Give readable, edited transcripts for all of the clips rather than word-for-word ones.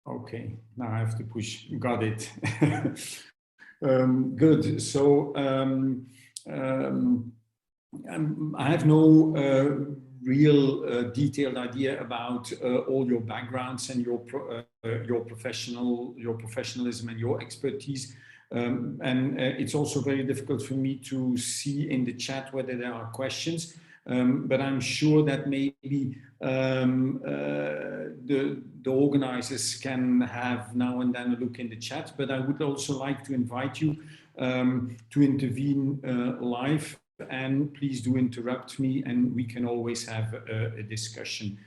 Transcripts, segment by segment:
Okay, now I have to push. Got it. Good. So I have no real detailed idea about all your backgrounds and your professionalism and your expertise. And it's also very difficult for me to see in the chat whether there are questions. But I'm sure that maybe the organizers can have now and then a look in the chat. But I would also like to invite you to intervene live, and please do interrupt me, and we can always have a discussion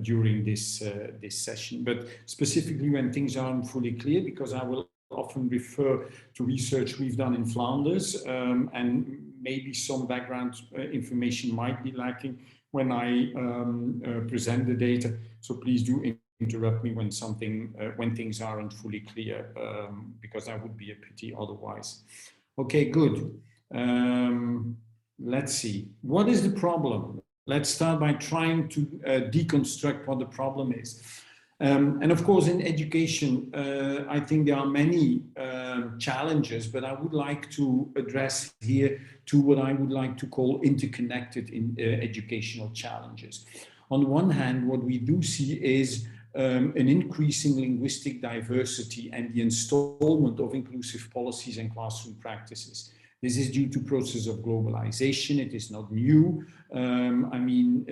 during this session. But specifically when things aren't fully clear, because I will often refer to research we've done in Flanders, and maybe some background information might be lacking when I present the data. So please do interrupt me when when things aren't fully clear, because that would be a pity otherwise. Okay, good. Let's see. What is the problem? Let's start by trying to deconstruct what the problem is. And of course, in education, I think there are many challenges, but I would like to address here to what I would like to call interconnected educational challenges. On one hand, what we do see is an increasing linguistic diversity and the installment of inclusive policies and classroom practices. This is due to process of globalization. It is not new. I mean,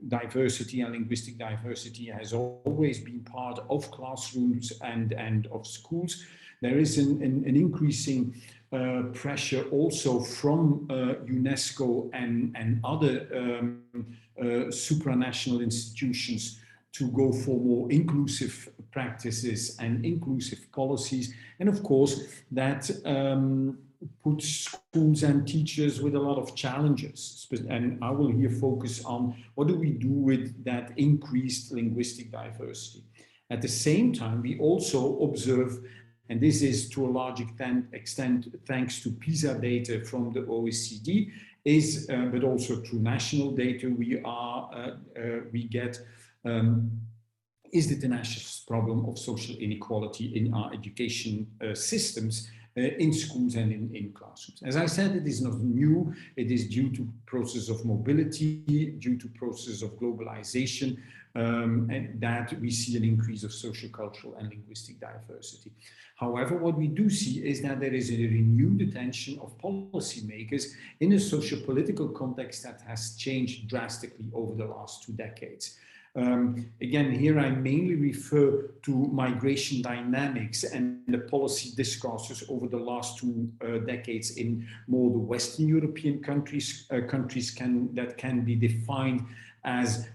diversity and linguistic diversity has always been part of classrooms and of schools. There is an increasing pressure also from UNESCO and other supranational institutions to go for more inclusive practices and inclusive policies. And of course, that puts schools and teachers with a lot of challenges. And I will here focus on what do we do with that increased linguistic diversity. At the same time, we also observe, and this is to a large extent thanks to PISA data from the OECD, but also through national data, we get is the tenacious problem of social inequality in our education systems, in schools and in classrooms. As I said, it is not new. It is due to process of mobility, due to process of globalization, and that we see an increase of social, cultural, and linguistic diversity. However, what we do see is that there is a renewed attention of policymakers in a socio-political context that has changed drastically over the last 2 decades. Again, here I mainly refer to migration dynamics and the policy discourses over the last 2 decades in more the Western European countries, that can be defined as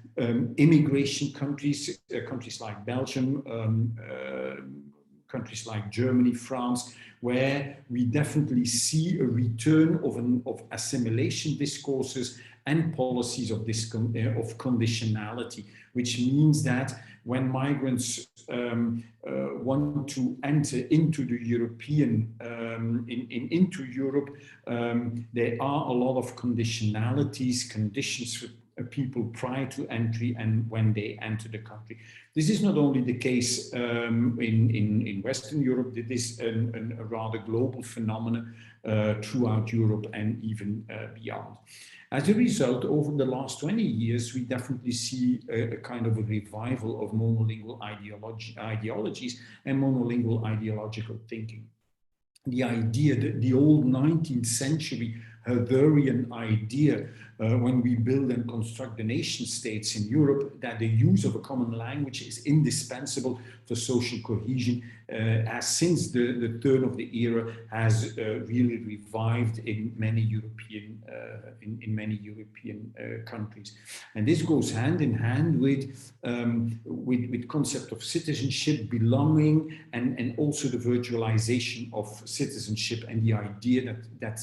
immigration countries, countries like Belgium, countries like Germany, France, where we definitely see a return of assimilation discourses and policies of conditionality, which means that when migrants want to enter into the European, into Europe, there are a lot of conditionalities, conditions for people prior to entry and when they enter the country. This is not only the case in Western Europe, it is a rather global phenomenon throughout Europe and even beyond. As a result, over the last 20 years, we definitely see a kind of a revival of monolingual ideologies and monolingual ideological thinking. The idea, the old 19th century Herderian idea, when we build and construct the nation states in Europe, that the use of a common language is indispensable for social cohesion, has since the turn of the era has really revived in many European countries. And this goes hand in hand with concept of citizenship, belonging, and also the virtualization of citizenship, and the idea that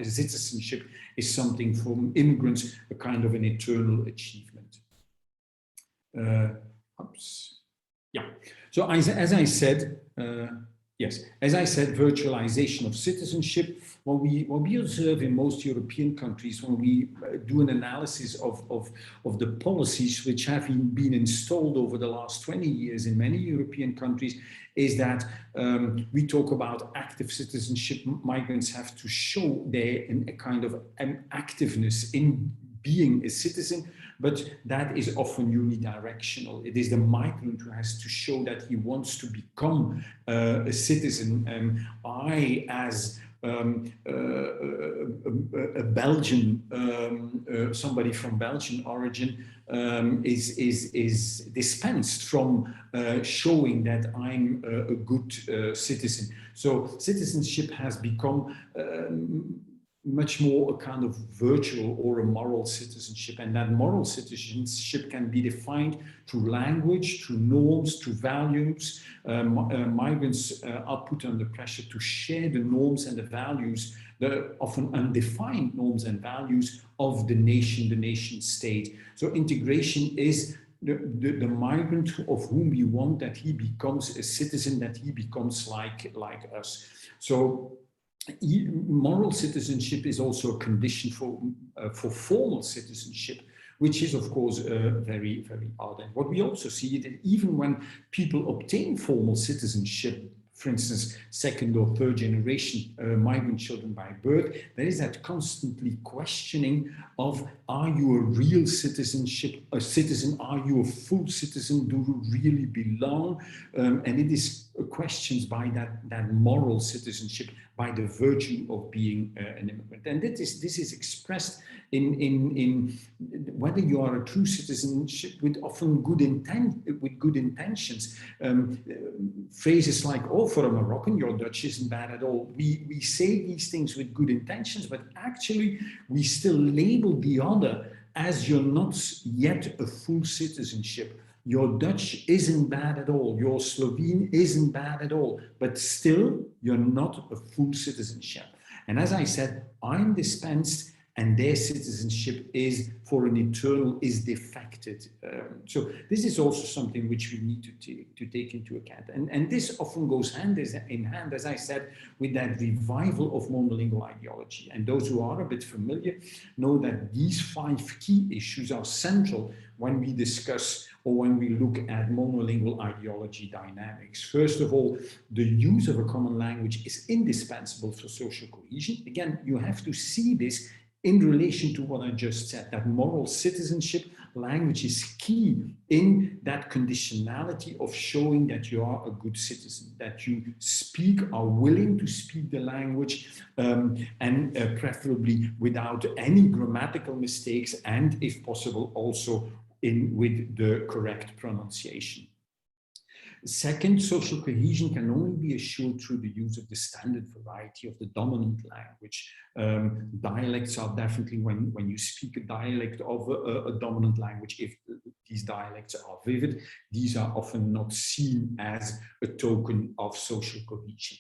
citizenship is something from immigrants, a kind of an eternal achievement. Yeah. So as I said, Yes, as I said, virtualization of citizenship. What we observe in most European countries when we do an analysis of the policies which have been installed over the last 20 years in many European countries is that we talk about active citizenship. Migrants have to show their a kind of activeness in being a citizen, but that is often unidirectional. It is the migrant who has to show that he wants to become a citizen. I, as a Belgian, somebody from Belgian origin, is dispensed from showing that I'm a good citizen. So citizenship has become much more a kind of virtual or a moral citizenship, and that moral citizenship can be defined through language, through norms, through values. Migrants are put under pressure to share the norms and the values, the often undefined norms and values of the nation state. So integration is the migrant of whom we want that he becomes a citizen, that he becomes like us. So moral citizenship is also a condition for formal citizenship, which is, of course, very, very ardent. What we also see is that even when people obtain formal citizenship, for instance, second or third generation migrant children by birth, there is that constantly questioning of, are you a real citizen? Are you a full citizen? Do you really belong? And it is questions by that moral citizenship, by the virtue of being an immigrant. And this is expressed in whether you are a true citizenship with often good intentions. Phrases like, oh, for a Moroccan, your Dutch isn't bad at all. We say these things with good intentions, but actually we still label the other as you're not yet a full citizenship. Your Dutch isn't bad at all. Your Slovene isn't bad at all. But still, you're not a full citizenship. And as I said, I'm dispensed, and their citizenship is for an eternal, is defected. So this is also something which we need to take into account. And this often goes hand in hand, as I said, with that revival of monolingual ideology. And those who are a bit familiar know that these 5 key issues are central when we discuss or when we look at monolingual ideology dynamics. First of all, the use of a common language is indispensable for social cohesion. Again, you have to see this in relation to what I just said, that moral citizenship, language is key in that conditionality of showing that you are a good citizen, that you are willing to speak the language, and preferably without any grammatical mistakes, and if possible also with the correct pronunciation. Second, social cohesion can only be assured through the use of the standard variety of the dominant language. Dialects are definitely, when you speak a dialect of a dominant language, if these dialects are vivid, these are often not seen as a token of social cohesion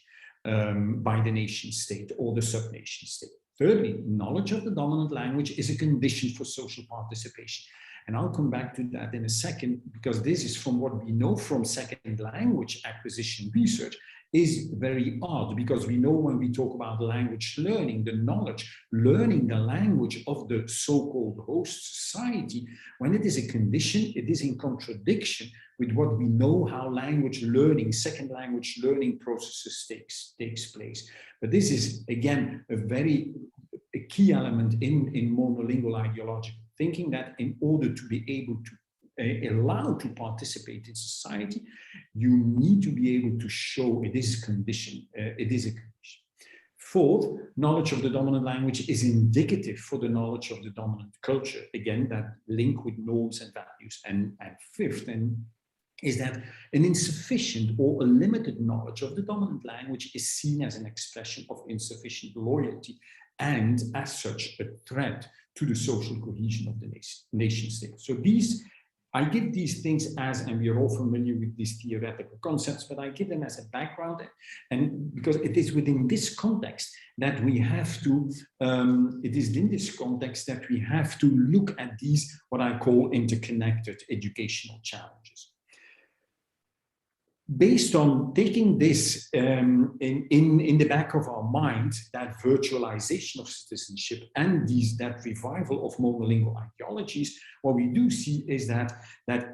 by the nation state or the sub-nation state. Thirdly, knowledge of the dominant language is a condition for social participation. And I'll come back to that in a second, because this is from what we know from second language acquisition research is very odd, because we know when we talk about language learning, the knowledge, learning the language of the so-called host society, when it is a condition, it is in contradiction with what we know how language learning, second language learning processes takes place. But this is, again, a key element in monolingual ideology. Thinking that in order to be able to allow to participate in society, you need to be able to show it is a condition. Fourth, knowledge of the dominant language is indicative for the knowledge of the dominant culture. Again, that link with norms and values. And fifth, is that an insufficient or a limited knowledge of the dominant language is seen as an expression of insufficient loyalty, and as such a threat to the social cohesion of the nation state. So I give these things as, and we are all familiar with these theoretical concepts, but I give them as a background, and because it is within this context that we have to, look at these, what I call interconnected educational challenges. based on taking this in the back of our mind, that virtualization of citizenship and that revival of monolingual ideologies, what we do see is that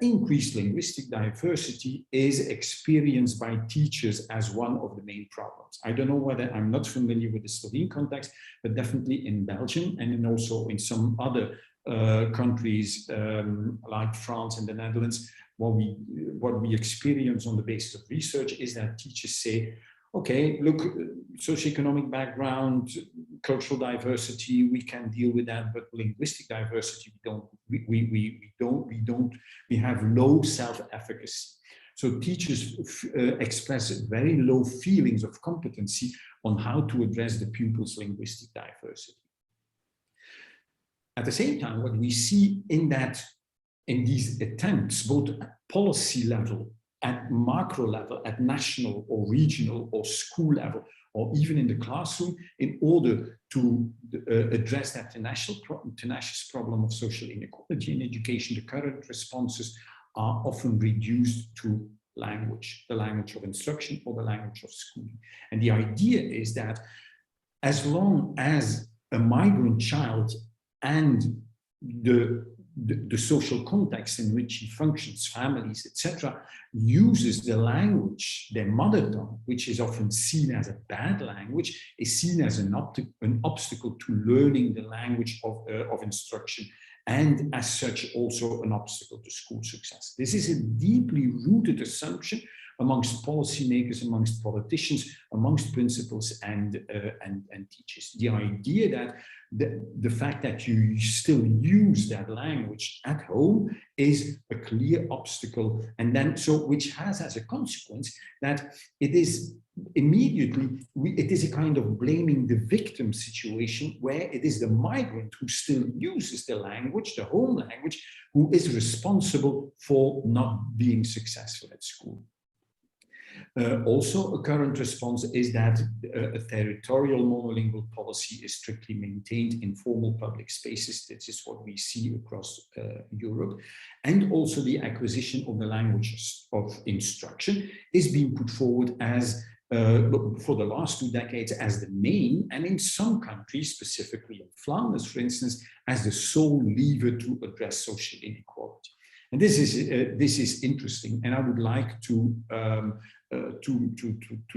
increased linguistic diversity is experienced by teachers as one of the main problems. I don't know whether, I'm not familiar with the Slovene context, but definitely in Belgium and also in some other countries like France and the Netherlands, what we experience on the basis of research is that teachers say, okay, look, socioeconomic background, cultural diversity, we can deal with that, but linguistic diversity, we have low self-efficacy. So teachers express very low feelings of competency on how to address the pupils' linguistic diversity. At the same time, what we see in these attempts, both at policy level, at macro level, at national or regional or school level, or even in the classroom, in order to address that tenacious problem of social inequality in education, the current responses are often reduced to language, the language of instruction or the language of schooling. And the idea is that as long as a migrant child and the social context in which he functions, families, etc., uses the language, their mother tongue, which is often seen as a bad language, is seen as an obstacle to learning the language of instruction, and as such also an obstacle to school success. This is a deeply rooted assumption amongst policymakers, amongst politicians, amongst principals and teachers. The idea that the fact that you still use that language at home is a clear obstacle, and then which has as a consequence that it is immediately, it is a kind of blaming the victim situation where it is the migrant who still uses the language, the home language, who is responsible for not being successful at school. Also, a current response is that a territorial monolingual policy is strictly maintained in formal public spaces. This is what we see across Europe. And also the acquisition of the languages of instruction is being put forward as, for the last 2 decades, as the main, and in some countries, specifically in Flanders, for instance, as the sole lever to address social inequality. And this is interesting, and I would like to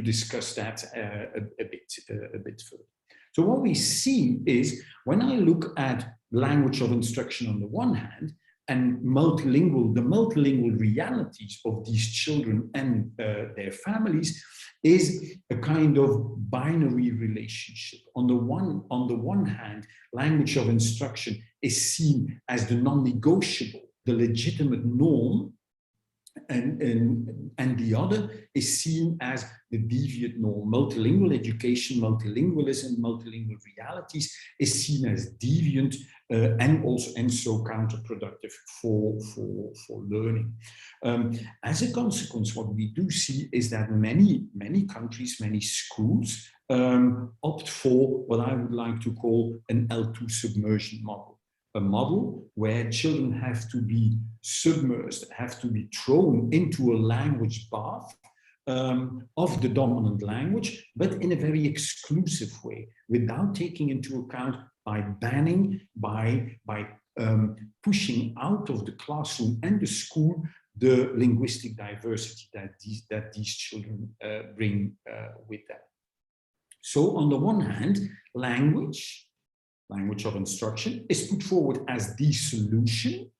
discuss that a bit further. So what we see is, when I look at language of instruction on the one hand, and the multilingual realities of these children and their families, is a kind of binary relationship. On the one hand, language of instruction is seen as the non-negotiable, the legitimate norm, and the other is seen as the deviant norm. Multilingual education, multilingualism, multilingual realities is seen as deviant and so counterproductive for learning. As a consequence, what we do see is that many countries, many schools opt for what I would like to call an L2 submersion model. A model where children have to be submersed, have to be thrown into a language bath of the dominant language, but in a very exclusive way, without taking into account, by banning, by pushing out of the classroom and the school the linguistic diversity that these children bring with them. So on the one hand, language of instruction is put forward as the solution,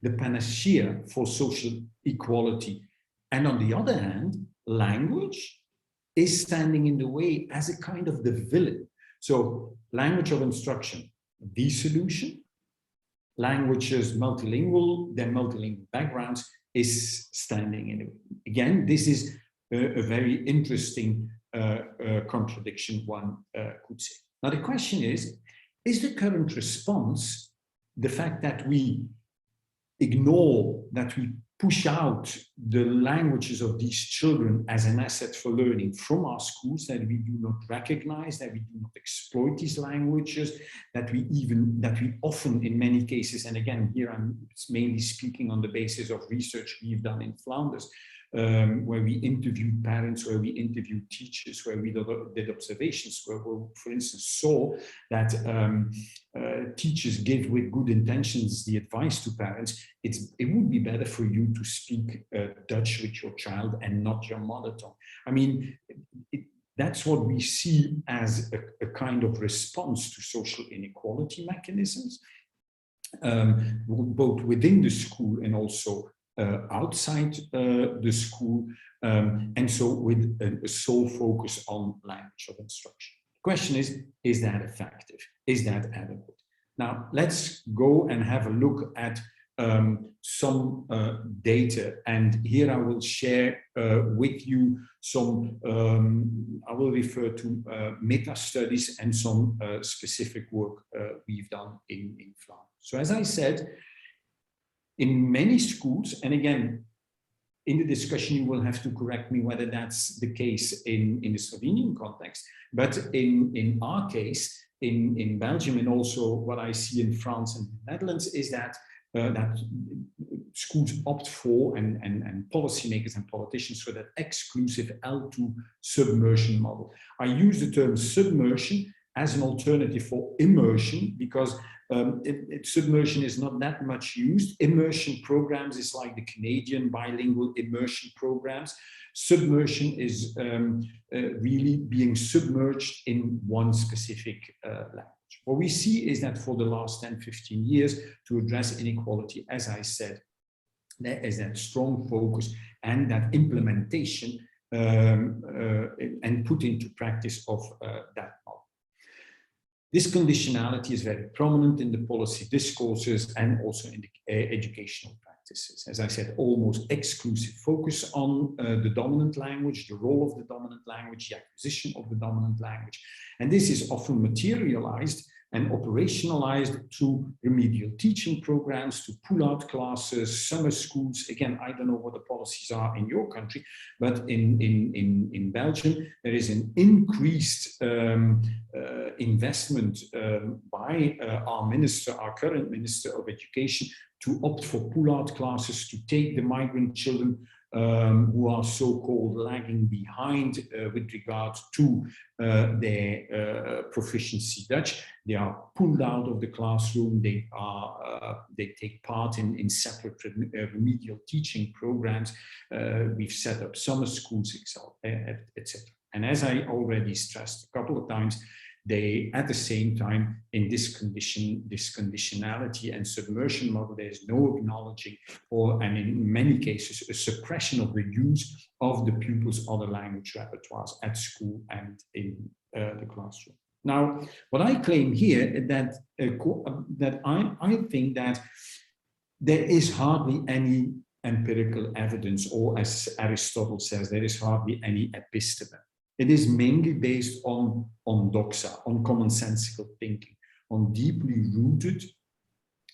the panacea for social equality. And on the other hand, language is standing in the way as a kind of the villain. So language of instruction, the solution, languages multilingual, their multilingual backgrounds is standing in the way. Again, this is a very interesting contradiction, one could say. Now the question is the current response the fact that we ignore, that we push out the languages of these children as an asset for learning from our schools, that we do not recognize, that we do not exploit these languages, that we often, in many cases, and again, here I'm mainly speaking on the basis of research we've done in Flanders, where we interviewed parents, where we interviewed teachers, where we did observations, where we, for instance, saw that teachers give with good intentions the advice to parents, it would be better for you to speak Dutch with your child and not your mother tongue. I mean, that's what we see as a kind of response to social inequality mechanisms, both within the school and also outside the school, and so with a sole focus on language of instruction. The question is that effective? Is that adequate? Now, let's go and have a look at some data, and here I will share with you some, I will refer to meta studies and some specific work we've done in France. So as I said, in many schools, and again, in the discussion you will have to correct me whether that's the case in the Slovenian context, but in our case, in Belgium, and also what I see in France and the Netherlands, is that that schools opt for, and policymakers and politicians, for that exclusive L2 submersion model. I use the term submersion as an alternative for immersion, because submersion is not that much used. Immersion programs is like the Canadian bilingual immersion programs. Submersion is really being submerged in one specific language. What we see is that for the last 10, 15 years, to address inequality, as I said, there is that strong focus and that implementation and put into practice of that model. This conditionality is very prominent in the policy discourses and also in the educational practices. As I said, almost exclusive focus on the dominant language, the role of the dominant language, the acquisition of the dominant language. And this is often materialized and operationalized through remedial teaching programs, to pull-out classes, summer schools. Again, I don't know what the policies are in your country, but in Belgium, there is an increased investment by our minister, our current Minister of Education, to opt for pull-out classes, to take the migrant children who are so-called lagging behind with regard to their proficiency Dutch. They are pulled out of the classroom. They take part in separate remedial teaching programs. We've set up summer schools, etc. And as I already stressed a couple of times, they, at the same time, in this conditionality and submersion model, there is no acknowledging, and in many cases, a suppression of the use of the pupils' other language repertoires at school and in the classroom. Now, what I claim here is that I think that there is hardly any empirical evidence, or as Aristotle says, there is hardly any episteme. It is mainly based on doxa, on commonsensical thinking, on deeply rooted,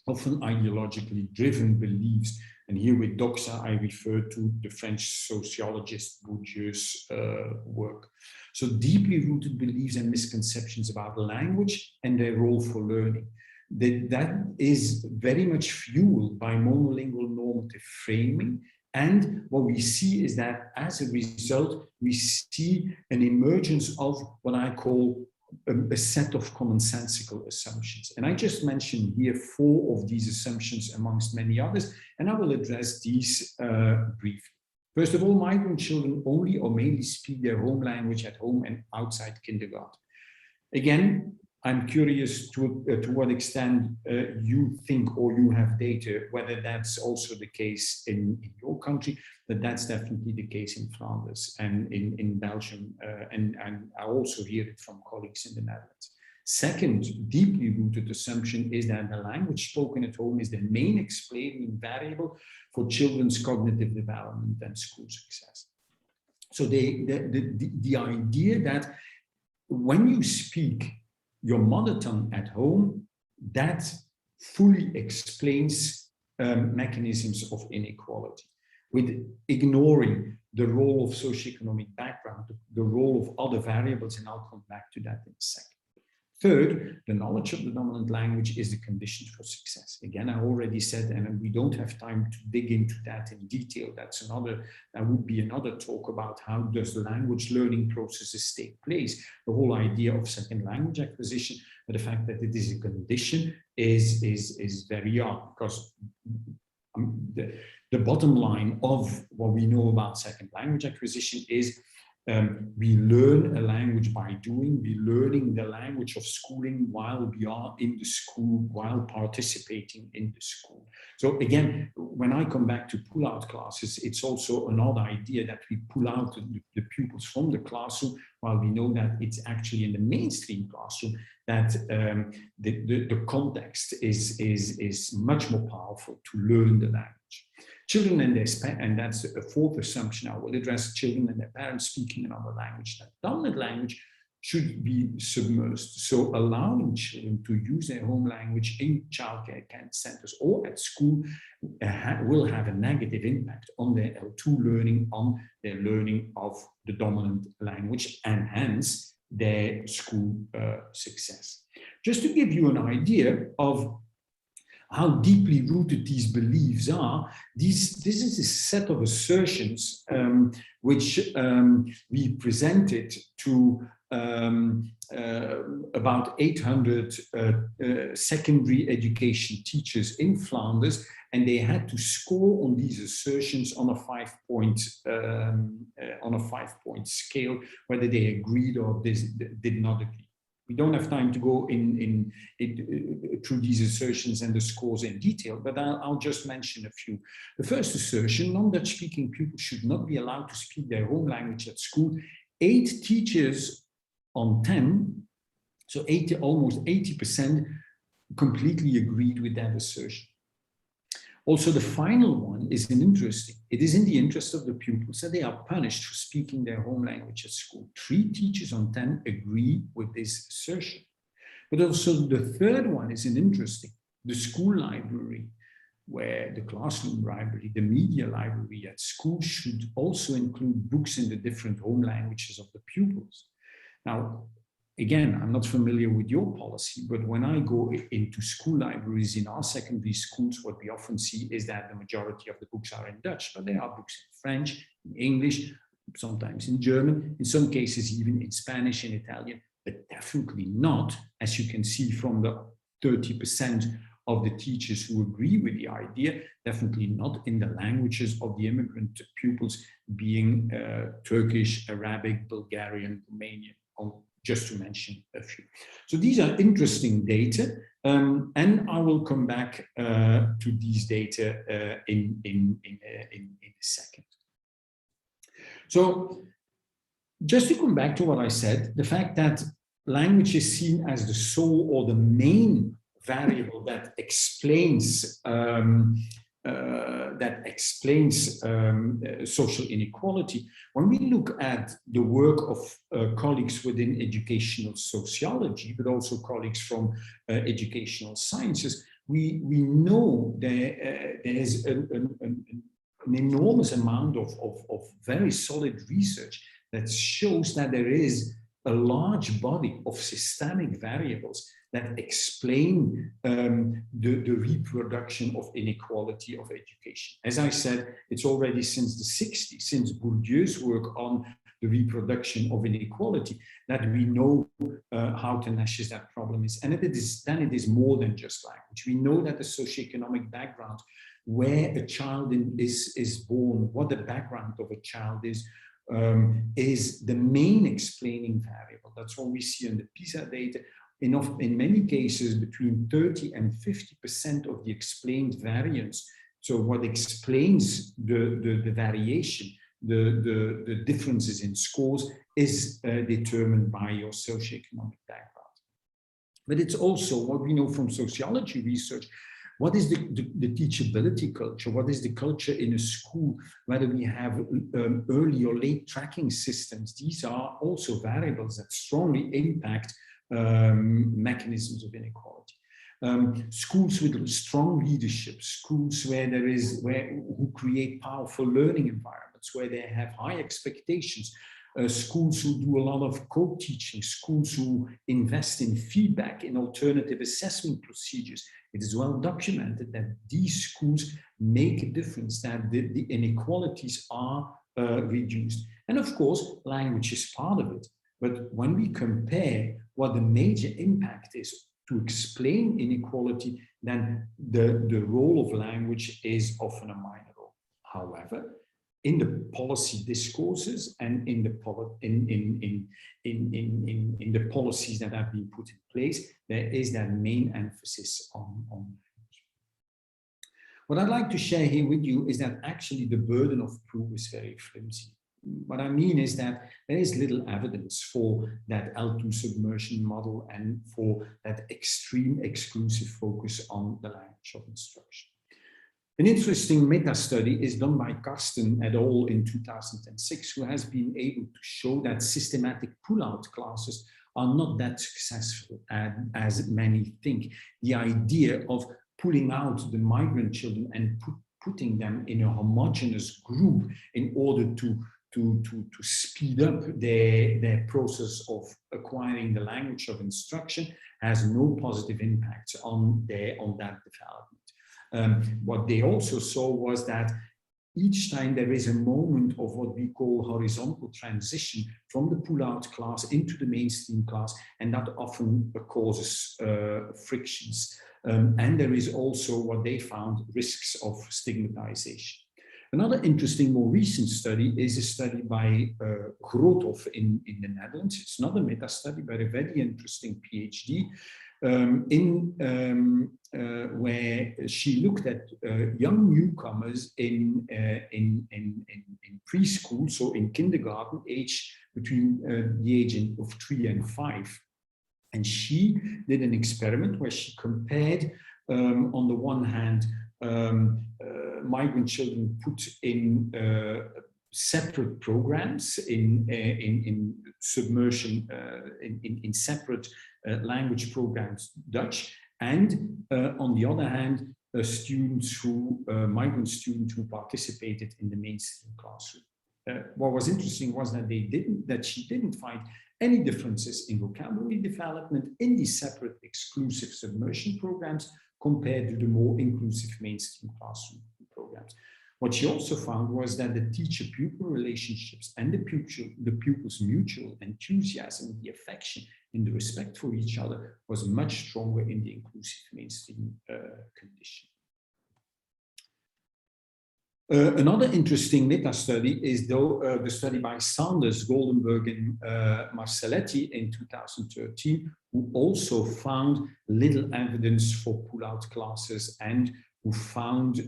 often ideologically driven beliefs. And here with doxa, I refer to the French sociologist Bourdieu's work. So deeply rooted beliefs and misconceptions about language and their role for learning. That is very much fueled by monolingual normative framing. And what we see is that as a result, we see an emergence of what I call a set of commonsensical assumptions. And I just mentioned here 4 of these assumptions amongst many others, and I will address these briefly. First of all, migrant children only or mainly speak their home language at home and outside kindergarten. Again, I'm curious to what extent you think, or you have data, whether that's also the case in your country, but that's definitely the case in Flanders and in Belgium, and I also hear it from colleagues in the Netherlands. Second, deeply rooted assumption is that the language spoken at home is the main explaining variable for children's cognitive development and school success. So the idea that when you speak your mother tongue at home, that fully explains mechanisms of inequality, with ignoring the role of socioeconomic background, the role of other variables, and I'll come back to that in a second. Third, the knowledge of the dominant language is the condition for success. Again, I already said, and we don't have time to dig into that in detail. That would be another talk about how does the language learning processes take place. The whole idea of second language acquisition, but the fact that it is a condition is very young, because the bottom line of what we know about second language acquisition is we learn a language by doing. We're learning the language of schooling while we are in the school, while participating in the school. So again, when I come back to pull-out classes, it's also another idea that we pull out the pupils from the classroom, while we know that it's actually in the mainstream classroom that the context is much more powerful to learn the language. Children and their and that's a fourth assumption I will address, children and their parents speaking another language. That dominant language should be submersed. So allowing children to use their home language in childcare centers or at school will have a negative impact on their L2 learning, on their learning of the dominant language, and hence their school success. Just to give you an idea of how deeply rooted these beliefs are, this is a set of assertions which we presented to about 800 secondary education teachers in Flanders, and they had to score on these assertions on a 5-point scale, whether they agreed or did not agree. We don't have time to go through these assertions and the scores in detail, but I'll just mention a few. The first assertion: non-Dutch speaking pupils should not be allowed to speak their home language at school. 8 teachers on 10, so almost 80%, completely agreed with that assertion. Also, the final one is interesting. It is in the interest of the pupils that they are punished for speaking their home language at school. 3 teachers on 10 agree with this assertion. But also the third one is interesting. The school library, where the classroom library, the media library at school should also include books in the different home languages of the pupils. Now, again, I'm not familiar with your policy, but when I go into school libraries in our secondary schools, what we often see is that the majority of the books are in Dutch, but there are books in French, in English, sometimes in German, in some cases even in Spanish and Italian, but definitely not, as you can see from the 30% of the teachers who agree with the idea, definitely not in the languages of the immigrant pupils, being Turkish, Arabic, Bulgarian, Romanian, just to mention a few. So these are interesting data, and I will come back to these data in a second. So just to come back to what I said, the fact that language is seen as the sole or the main variable that explains social inequality. When we look at the work of colleagues within educational sociology, but also colleagues from educational sciences, we know there is an enormous amount of very solid research that shows that there is a large body of systemic variables that explain the reproduction of inequality of education. As I said, it's already since the 60s, since Bourdieu's work on the reproduction of inequality, that we know how tenacious that problem is. And it is more than just language. We know that the socioeconomic background, where a child is born, what the background of a child is the main explaining variable. That's what we see in the PISA data. In many cases, between 30 and 50% of the explained variance, so what explains the variation, the differences in scores, is determined by your socioeconomic background. But it's also what we know from sociology research. What is the teachability culture? What is the culture in a school? Whether we have early or late tracking systems, these are also variables that strongly impact mechanisms of inequality. Schools with strong leadership, schools who create powerful learning environments, where they have high expectations, schools who do a lot of co-teaching, schools who invest in feedback, in alternative assessment procedures. It is well documented that these schools make a difference, that the inequalities are reduced. And of course, language is part of it. But when we compare what the major impact is to explain inequality, then the role of language is often a minor role. However, in the policy discourses and in the policies that have been put in place, there is that main emphasis on language. What I'd like to share here with you is that actually the burden of proof is very flimsy. What I mean is that there is little evidence for that L2 submersion model and for that extreme exclusive focus on the language of instruction. An interesting meta-study is done by Karsten et al. In 2006, who has been able to show that systematic pull-out classes are not that successful as many think. The idea of pulling out the migrant children and putting them in a homogeneous group in order to speed up their process of acquiring the language of instruction has no positive impact on that development. What they also saw was that each time there is a moment of what we call horizontal transition from the pull-out class into the mainstream class, and that often causes frictions. And there is also what they found, risks of stigmatization. Another interesting, more recent study is a study by Grothoff in the Netherlands. It's not a meta-study, but a very interesting PhD where she looked at young newcomers in preschool, so in kindergarten, age between the age of 3 and 5. And she did an experiment where she compared, on the one hand, migrant children put in separate programs in submersion, in separate language programs, Dutch, and on the other hand, migrant students who participated in the mainstream classroom. What was interesting was that she didn't find any differences in vocabulary development in these separate exclusive submersion programs compared to the more inclusive mainstream classroom programs. What she also found was that the teacher-pupil relationships and the pupils' mutual enthusiasm, the affection, and the respect for each other was much stronger in the inclusive mainstream condition. Another interesting meta-study is the study by Sanders, Goldenberg, and Marcelletti in 2013, who also found little evidence for pull-out classes and who found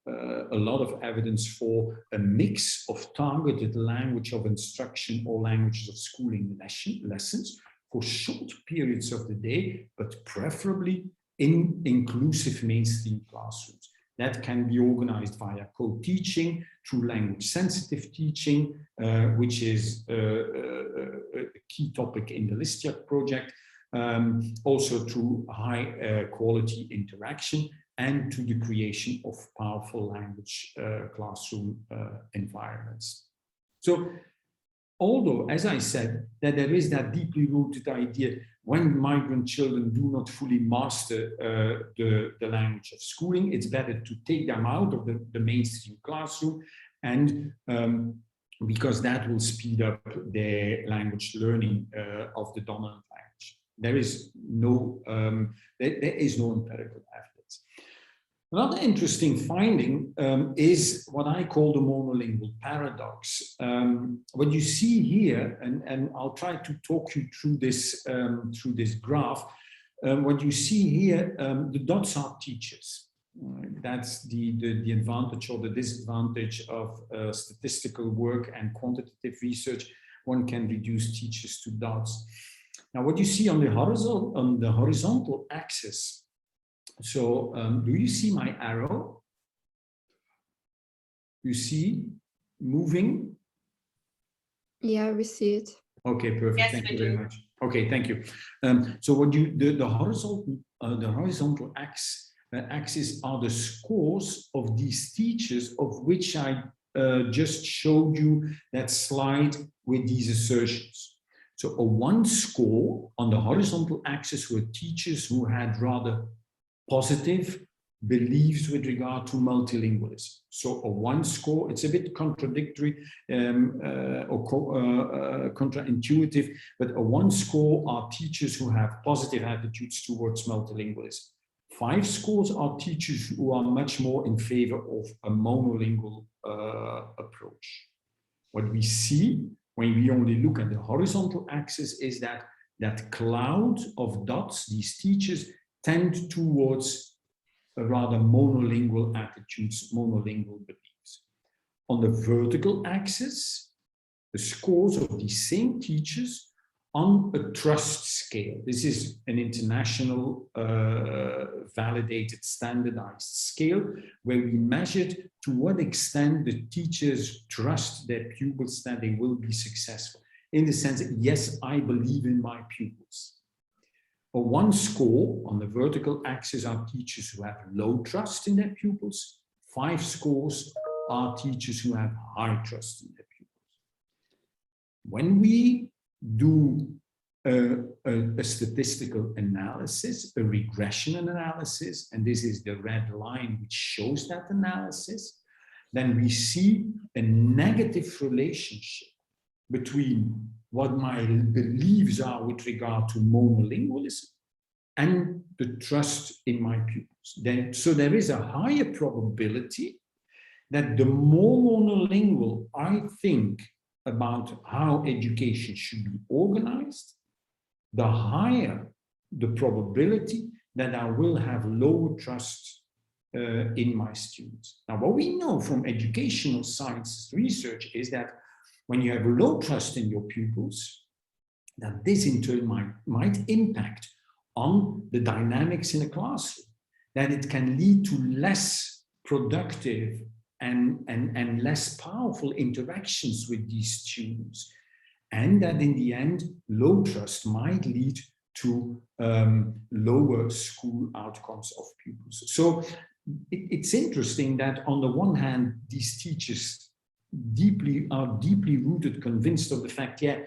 a lot of evidence for a mix of targeted language of instruction or languages of schooling lessons for short periods of the day, but preferably in inclusive mainstream classrooms. That can be organized via co-teaching, through language-sensitive teaching, which is a key topic in the Listiak project, also through high-quality interaction, and to the creation of powerful language classroom environments. So, although, as I said, that there is that deeply rooted idea when migrant children do not fully master the language of schooling, it's better to take them out of the mainstream classroom, and because that will speed up their language learning of the dominant language. There is no empirical evidence. Another interesting finding is what I call the monolingual paradox. What you see here, and I'll try to talk you through this graph. What you see here, the dots are teachers. That's the advantage or the disadvantage of statistical work and quantitative research. One can reduce teachers to dots. Now, what you see on the horizontal axis. So, do you see my arrow? You see moving? Yeah, we see it. Okay, perfect. Yes, thank you very much. Okay, thank you. So, what the horizontal axis are the scores of these teachers, of which I just showed you that slide with these assertions. So a 1 score on the horizontal axis were teachers who had rather positive beliefs with regard to multilingualism. So a 1 score, it's a bit contradictory or counterintuitive, but a 1 score are teachers who have positive attitudes towards multilingualism. 5 scores are teachers who are much more in favor of a monolingual approach. What we see when we only look at the horizontal axis is that that cloud of dots, these teachers tend towards a rather monolingual attitudes, monolingual beliefs. On the vertical axis, the scores of these same teachers on a trust scale. This is an international validated standardized scale where we measured to what extent the teachers trust their pupils that they will be successful. In the sense that, yes, I believe in my pupils. A 1 score on the vertical axis are teachers who have low trust in their pupils. 5 scores are teachers who have high trust in their pupils. When we do a statistical analysis, a regression analysis, and this is the red line which shows that analysis, then we see a negative relationship between what my beliefs are with regard to monolingualism and the trust in my pupils. So there is a higher probability that the more monolingual I think about how education should be organized, the higher the probability that I will have lower trust in my students. Now, what we know from educational sciences research is that when you have low trust in your pupils, that this in turn might impact on the dynamics in a classroom, that it can lead to less productive and less powerful interactions with these students. And that in the end, low trust might lead to lower school outcomes of pupils. So it's interesting that on the one hand, these teachers are deeply rooted, convinced of the fact, yeah,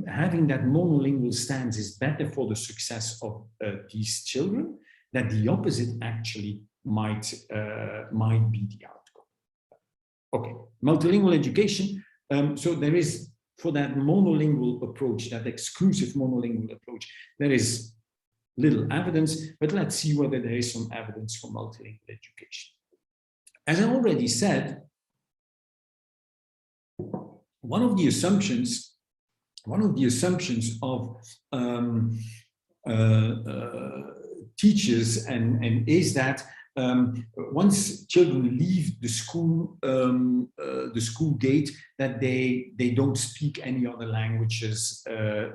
having that monolingual stance is better for the success of these children, that the opposite actually might be the outcome. Okay, multilingual education. So there is, for that monolingual approach, that exclusive monolingual approach, there is little evidence, but let's see whether there is some evidence for multilingual education. As I already said, one of the assumptions of teachers and is that once children leave the school gate, that they don't speak any other languages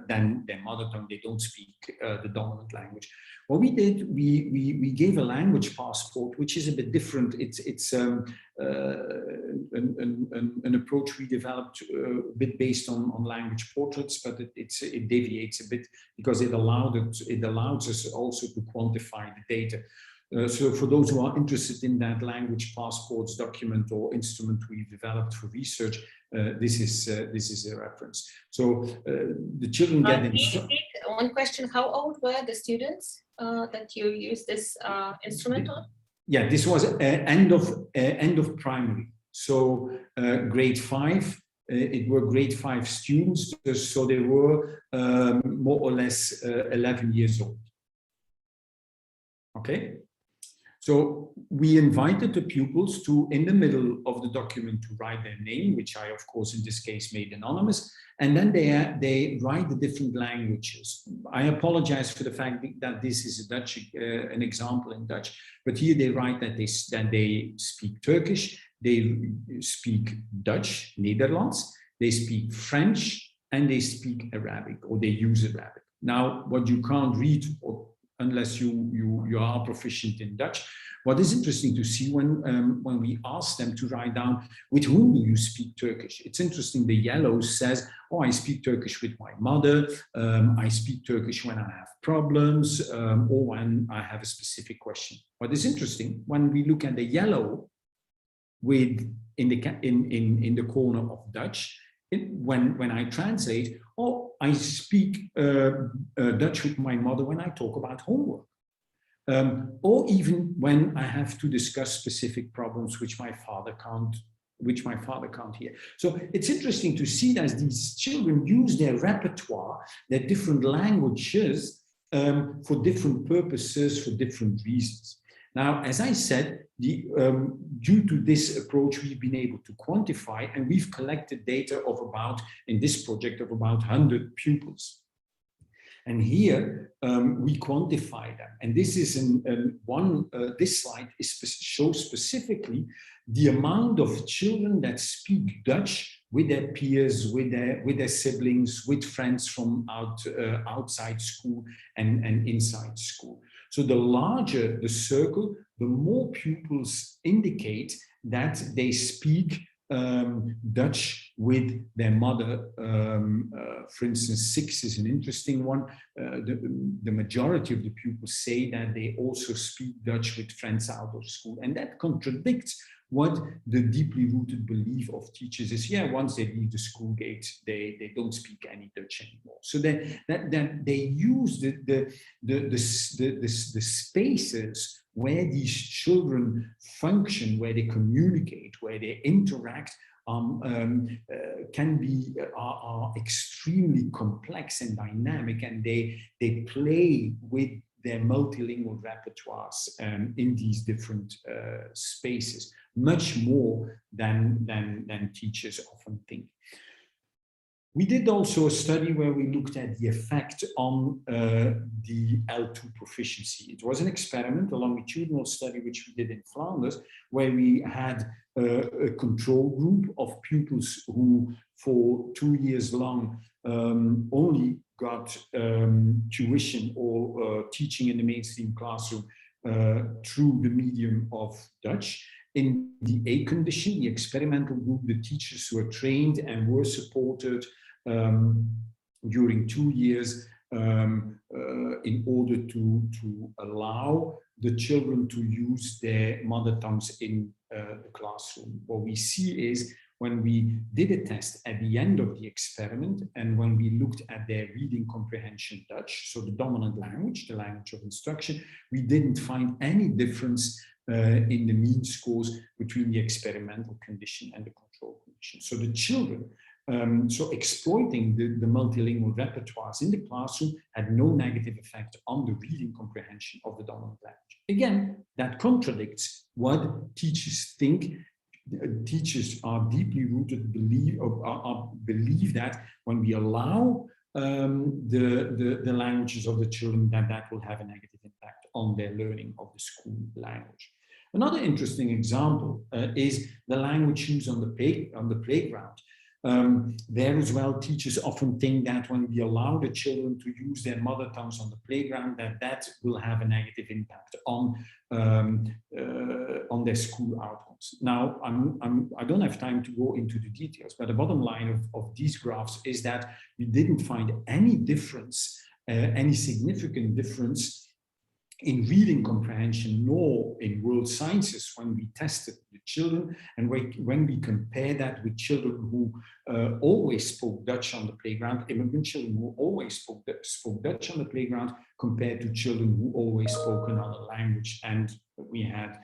than their mother tongue. They don't speak the dominant language. What we did, we gave a language passport, which is a bit different. It's an approach we developed a bit based on language portraits, but it deviates a bit because it allows us also to quantify the data. So for those who are interested in that language passports document or instrument we've developed for research, this is a reference. So the children get in. One question: how old were the students that you used this instrument on? Yeah, this was end of primary. So grade 5. It were grade 5 students, so they were more or less 11 years old. Okay. So we invited the pupils to, in the middle of the document, to write their name, which I, of course, in this case, made anonymous. And then they write the different languages. I apologize for the fact that this is a Dutch, an example in Dutch, but here they write that they speak Turkish, they speak Dutch, Nederlands, they speak French, and they speak Arabic, or they use Arabic. Now, what you can't read, unless you are proficient in Dutch. What is interesting to see when we ask them to write down, with whom do you speak Turkish? It's interesting, the yellow says, oh, I speak Turkish with my mother, I speak Turkish when I have problems, or when I have a specific question. What is interesting, when we look at the yellow, with in the corner of Dutch when I translate, or I speak Dutch with my mother when I talk about homework. Or even when I have to discuss specific problems which my father can't hear. So it's interesting to see that these children use their repertoire, their different languages for different purposes, for different reasons. Now, as I said, due to this approach, we've been able to quantify, and we've collected data of about, in this project, of about 100 pupils. And here we quantify them. And this is this slide shows specifically the amount of children that speak Dutch with their peers, with their siblings, with friends from outside school and inside school. So the larger the circle, the more pupils indicate that they speak Dutch with their mother. For instance, 6 is an interesting one. The majority of the pupils say that they also speak Dutch with friends out of school. And that contradicts what the deeply rooted belief of teachers is. Yeah, once they leave the school gate, they don't speak any Dutch anymore. So they use the spaces where these children function, where they communicate, where they interact, are extremely complex and dynamic, and they play with their multilingual repertoires in these different spaces, much more than teachers often think. We did also a study where we looked at the effect on the L2 proficiency. It was an experiment, a longitudinal study, which we did in Flanders, where we had a control group of pupils who, for 2 years long, only got tuition or teaching in the mainstream classroom through the medium of Dutch. In the A condition, the experimental group, the teachers were trained and were supported during 2 years in order to allow the children to use their mother tongues in the classroom. What we see is, when we did a test at the end of the experiment, and when we looked at their reading comprehension Dutch, so the dominant language, the language of instruction, we didn't find any difference in the mean scores between the experimental condition and the control condition. So the children, so exploiting the multilingual repertoires in the classroom had no negative effect on the reading comprehension of the dominant language. Again, that contradicts what teachers think. Teachers are deeply rooted believe that when we allow the languages of the children, that will have a negative impact on their learning of the school language. Another interesting example is the language used on the playground. There as well, teachers often think that when we allow the children to use their mother tongues on the playground, that will have a negative impact on their school outcomes. Now, I don't have time to go into the details, but the bottom line of these graphs is that we didn't find any difference, any significant difference in reading comprehension nor in world sciences when we tested the children, and when we compare that with children who always spoke Dutch on the playground, immigrant children who always spoke Dutch on the playground, compared to children who always spoke another language, and we had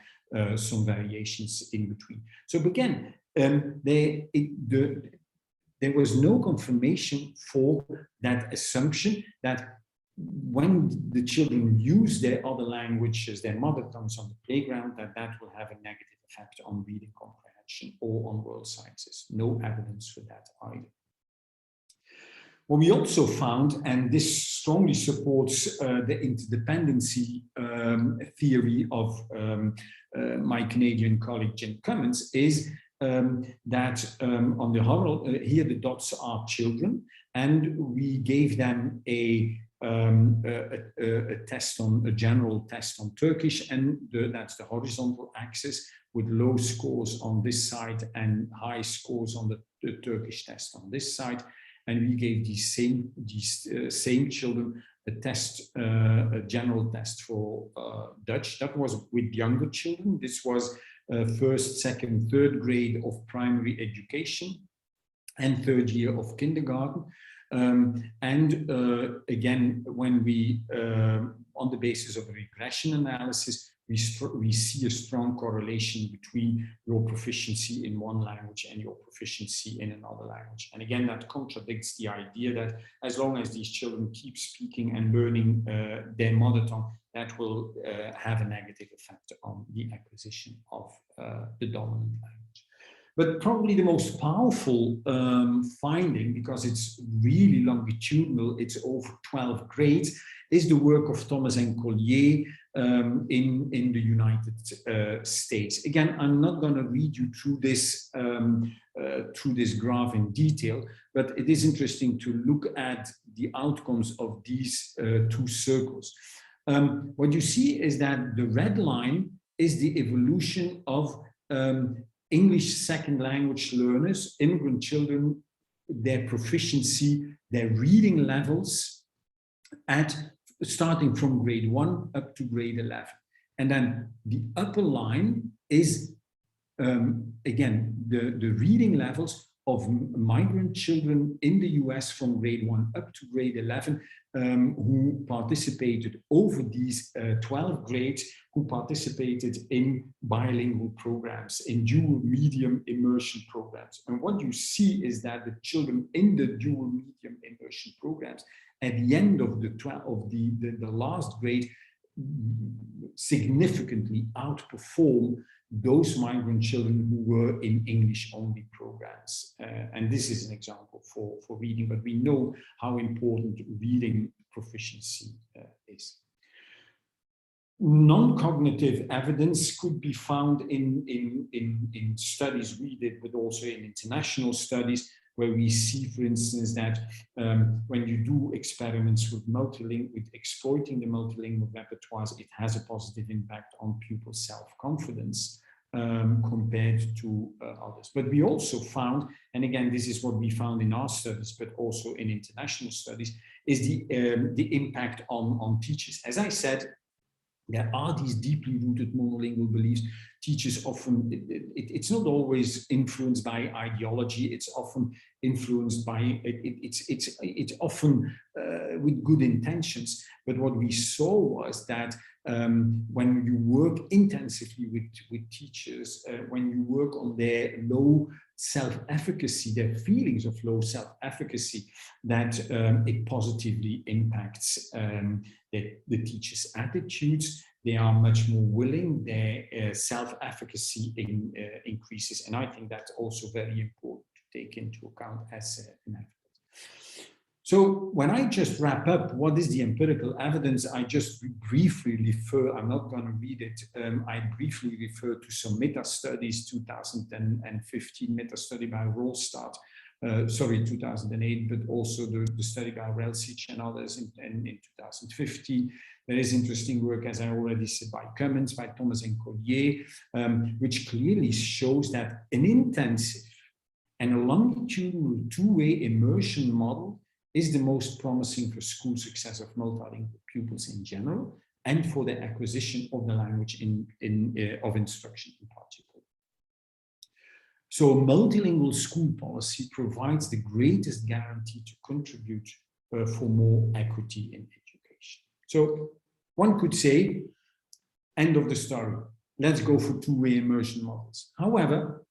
some variations in between. So again, there was no confirmation for that assumption that when the children use their other languages, their mother tongues on the playground, that will have a negative effect on reading comprehension or on world sciences. No evidence for that either. What we also found, and this strongly supports the interdependency theory of my Canadian colleague Jim Cummins, is that on the horizontal, here the dots are children, and we gave them a general test on Turkish, and that's the horizontal axis, with low scores on this side and high scores on the Turkish test on this side. And we gave these same children a test, a general test for Dutch. That was with younger children. This was first, second, third grade of primary education and third year of kindergarten. Again, when we, on the basis of a regression analysis, we see a strong correlation between your proficiency in one language and your proficiency in another language. And again, that contradicts the idea that as long as these children keep speaking and learning their mother tongue, that will have a negative effect on the acquisition of the dominant language. But probably the most powerful finding, because it's really longitudinal, it's over 12 grades, is the work of Thomas and Collier in the United States. Again, I'm not going to read you through this graph in detail, but it is interesting to look at the outcomes of these two circles. What you see is that the red line is the evolution of English second language learners, immigrant children, their proficiency, their reading levels starting from grade 1 up to grade 11. And then the upper line is, again, the reading levels of migrant children in the US from grade 1 up to grade 11 who participated over these 12 grades, who participated in bilingual programs, in dual medium immersion programs. And what you see is that the children in the dual medium immersion programs at the end of the last grade significantly outperform those migrant children who were in English-only programs. And this is an example for reading, but we know how important reading proficiency is. Non-cognitive evidence could be found in studies we did, but also in international studies, where we see, for instance, that when you do experiments with exploiting the multilingual repertoires, it has a positive impact on pupil self-confidence compared to others. But we also found, and again, this is what we found in our studies, but also in international studies, is the impact on teachers. As I said, there are these deeply rooted monolingual beliefs. Teachers often, it's not always influenced by ideology, it's often influenced by, it's often with good intentions. But what we saw was that when you work intensively with teachers, when you work on their low self-efficacy, their feelings of low self-efficacy, that it positively impacts the teachers' attitudes. They are much more willing, their self-efficacy increases. And I think that's also very important to take into account as an evidence. So when I just wrap up, what is the empirical evidence? I just briefly refer, I'm not going to read it, I briefly refer to some meta-studies, 2015 meta-study by Rolstad, 2008, but also the study by Relsic and others in 2015. There is interesting work, as I already said, by Cummins, by Thomas and Collier, which clearly shows that an intensive and a longitudinal two-way immersion model is the most promising for school success of multilingual pupils in general, and for the acquisition of the language of instruction in particular. So multilingual school policy provides the greatest guarantee to contribute for more equity in education. So one could say, end of the story, let's go for two-way immersion models. However,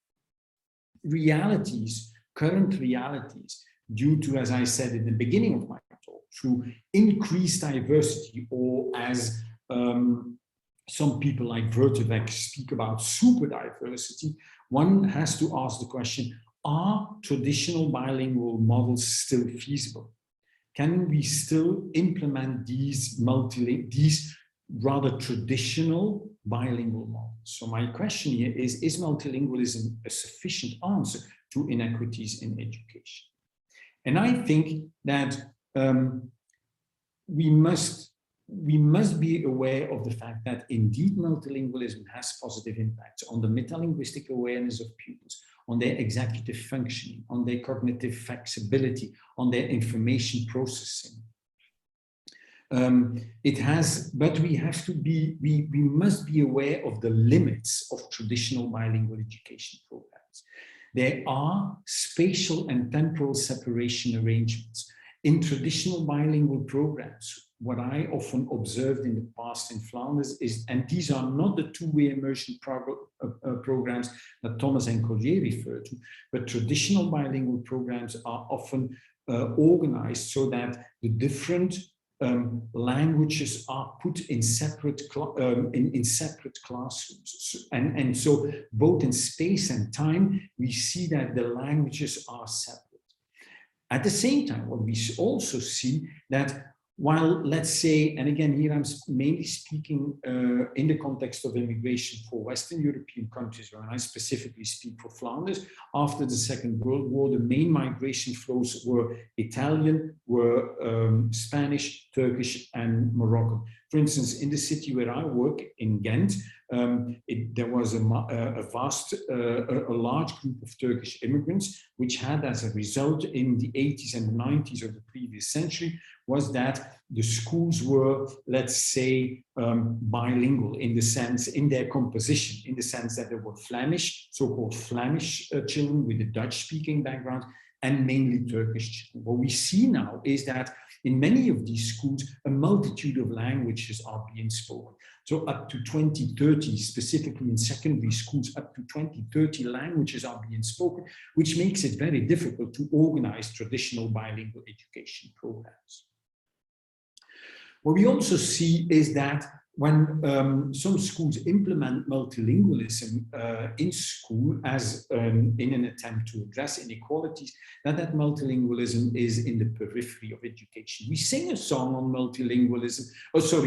current realities, due to, as I said in the beginning of my talk, through increased diversity, or as some people like Vertevec speak about super diversity, one has to ask the question, are traditional bilingual models still feasible? Can we still implement these rather traditional bilingual models? So my question here is multilingualism a sufficient answer to inequities in education? And I think that we must be aware of the fact that indeed multilingualism has positive impacts on the metalinguistic awareness of pupils, on their executive functioning, on their cognitive flexibility, on their information processing. but we have to be, we must be aware of the limits of traditional bilingual education programs. There are spatial and temporal separation arrangements. In traditional bilingual programs, what I often observed in the past in Flanders is, and these are not the two-way immersion programs that Thomas and Collier refer to, but traditional bilingual programs are often organized so that the different languages are put in separate classrooms, and so both in space and time we see that the languages are separate. At the same time, what we also see that while, let's say, and again here I'm mainly speaking in the context of immigration for Western European countries, when I specifically speak for Flanders, after the Second World War, the main migration flows were Italian, were Spanish, Turkish, and Moroccan. For instance, in the city where I work, in Ghent, there was a large group of Turkish immigrants, which had as a result in the 80s and 90s of the previous century, was that the schools were, let's say, bilingual in the sense, in their composition, in the sense that there were Flemish, so-called Flemish children with a Dutch-speaking background, and mainly Turkish children. What we see now is that in many of these schools, a multitude of languages are being spoken. So up to 20, 30, specifically in secondary schools, up to 20, 30 languages are being spoken, which makes it very difficult to organize traditional bilingual education programs. What we also see is that when some schools implement multilingualism in school as in an attempt to address inequalities, that multilingualism is in the periphery of education. We sing a song on multilingualism,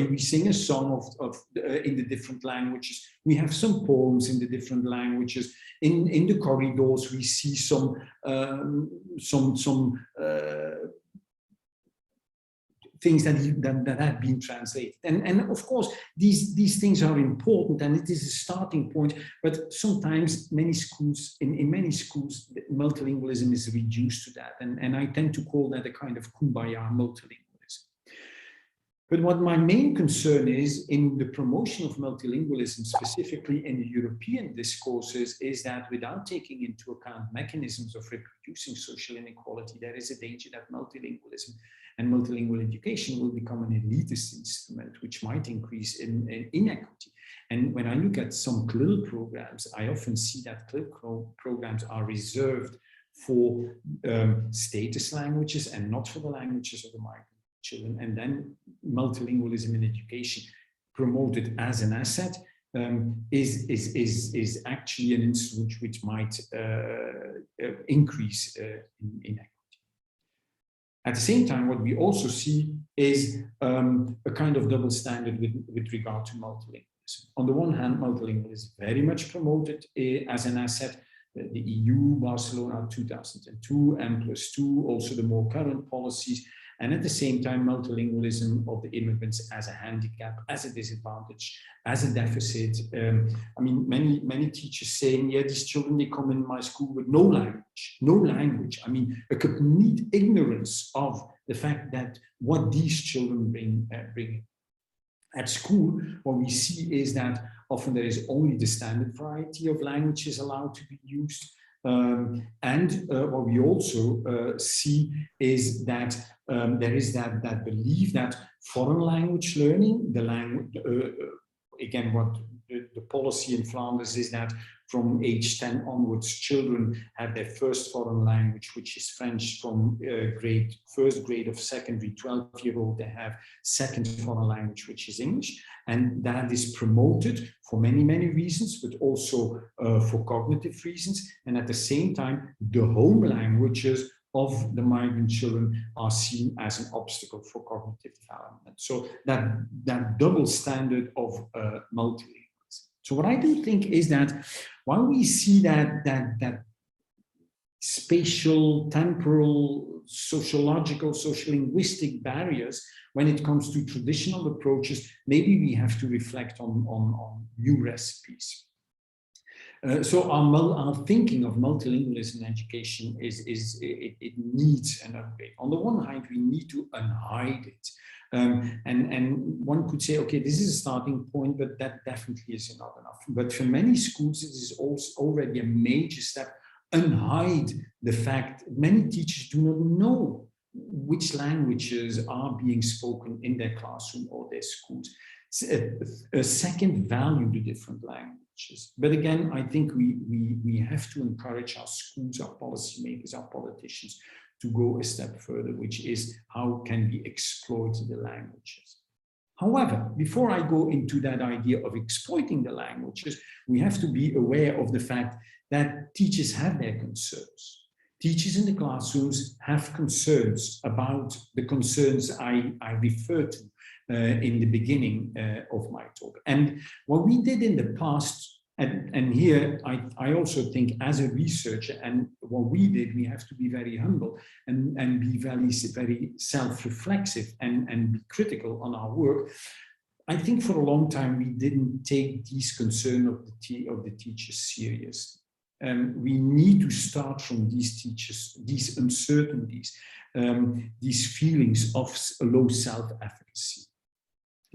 we sing a song in the different languages. We have some poems in the different languages. In the corridors, we see some things that have been translated. And of course, these things are important and it is a starting point, but sometimes in many schools, multilingualism is reduced to that. And I tend to call that a kind of kumbaya multilingualism. But what my main concern is in the promotion of multilingualism, specifically in the European discourses, is that without taking into account mechanisms of reproducing social inequality, there is a danger that multilingualism and multilingual education will become an elitist instrument, which might increase in inequity. And when I look at some CLIL programs, I often see that CLIL programs are reserved for status languages and not for the languages of the migrant children. And then multilingualism in education promoted as an asset is actually an instrument which might increase inequity. At the same time, what we also see is a kind of double standard with regard to multilingualism. On the one hand, multilingualism is very much promoted as an asset. The EU, Barcelona 2002, M+2, also the more current policies. And at the same time, multilingualism of the immigrants as a handicap, as a disadvantage, as a deficit. I mean, many teachers saying, yeah, these children, they come in my school with no language. I mean, a complete ignorance of the fact that what these children bring. At school, what we see is that often there is only the standard variety of languages allowed to be used. What we also see is that there is that belief that foreign language learning, the language, again, what the policy in Flanders is that from age 10 onwards, children have their first foreign language, which is French. From first grade of secondary, 12-year-old, they have second foreign language, which is English. And that is promoted for many, many reasons, but also for cognitive reasons. And at the same time, the home languages of the migrant children are seen as an obstacle for cognitive development. So that double standard of multilingualism. So what I do think is that while we see that spatial, temporal, sociological, sociolinguistic barriers when it comes to traditional approaches, maybe we have to reflect on new recipes. So our thinking of multilingualism in education it needs an upgrade. On the one hand, we need to unhide it. And one could say, okay, this is a starting point, but that definitely is not enough. But for many schools, it is also already a major step. Unhide the fact many teachers do not know which languages are being spoken in their classroom or their schools. A second, value the different languages. But again, I think we have to encourage our schools, our policymakers, our politicians to go a step further, which is how can we exploit the languages. However, before I go into that idea of exploiting the languages, we have to be aware of the fact that teachers have their concerns. Teachers in the classrooms have concerns about the concerns I referred to in the beginning of my talk. And what we did in the past, and here I also think as a researcher, and what we did, we have to be very humble and be very self-reflexive and be critical on our work. I think for a long time we didn't take these concerns of the teachers seriously. We need to start from these teachers, these uncertainties, these feelings of low self-efficacy.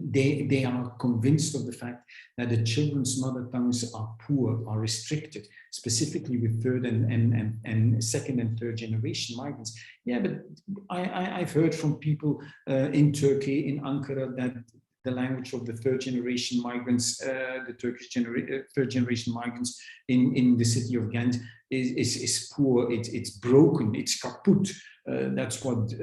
They are convinced of the fact that the children's mother tongues are poor, are restricted, specifically with third and second and third generation migrants. Yeah, but I've heard from people in Turkey, in Ankara, that the language of the third generation migrants, the Turkish third generation migrants in the city of Ghent is poor, it's broken, it's kaput. That's what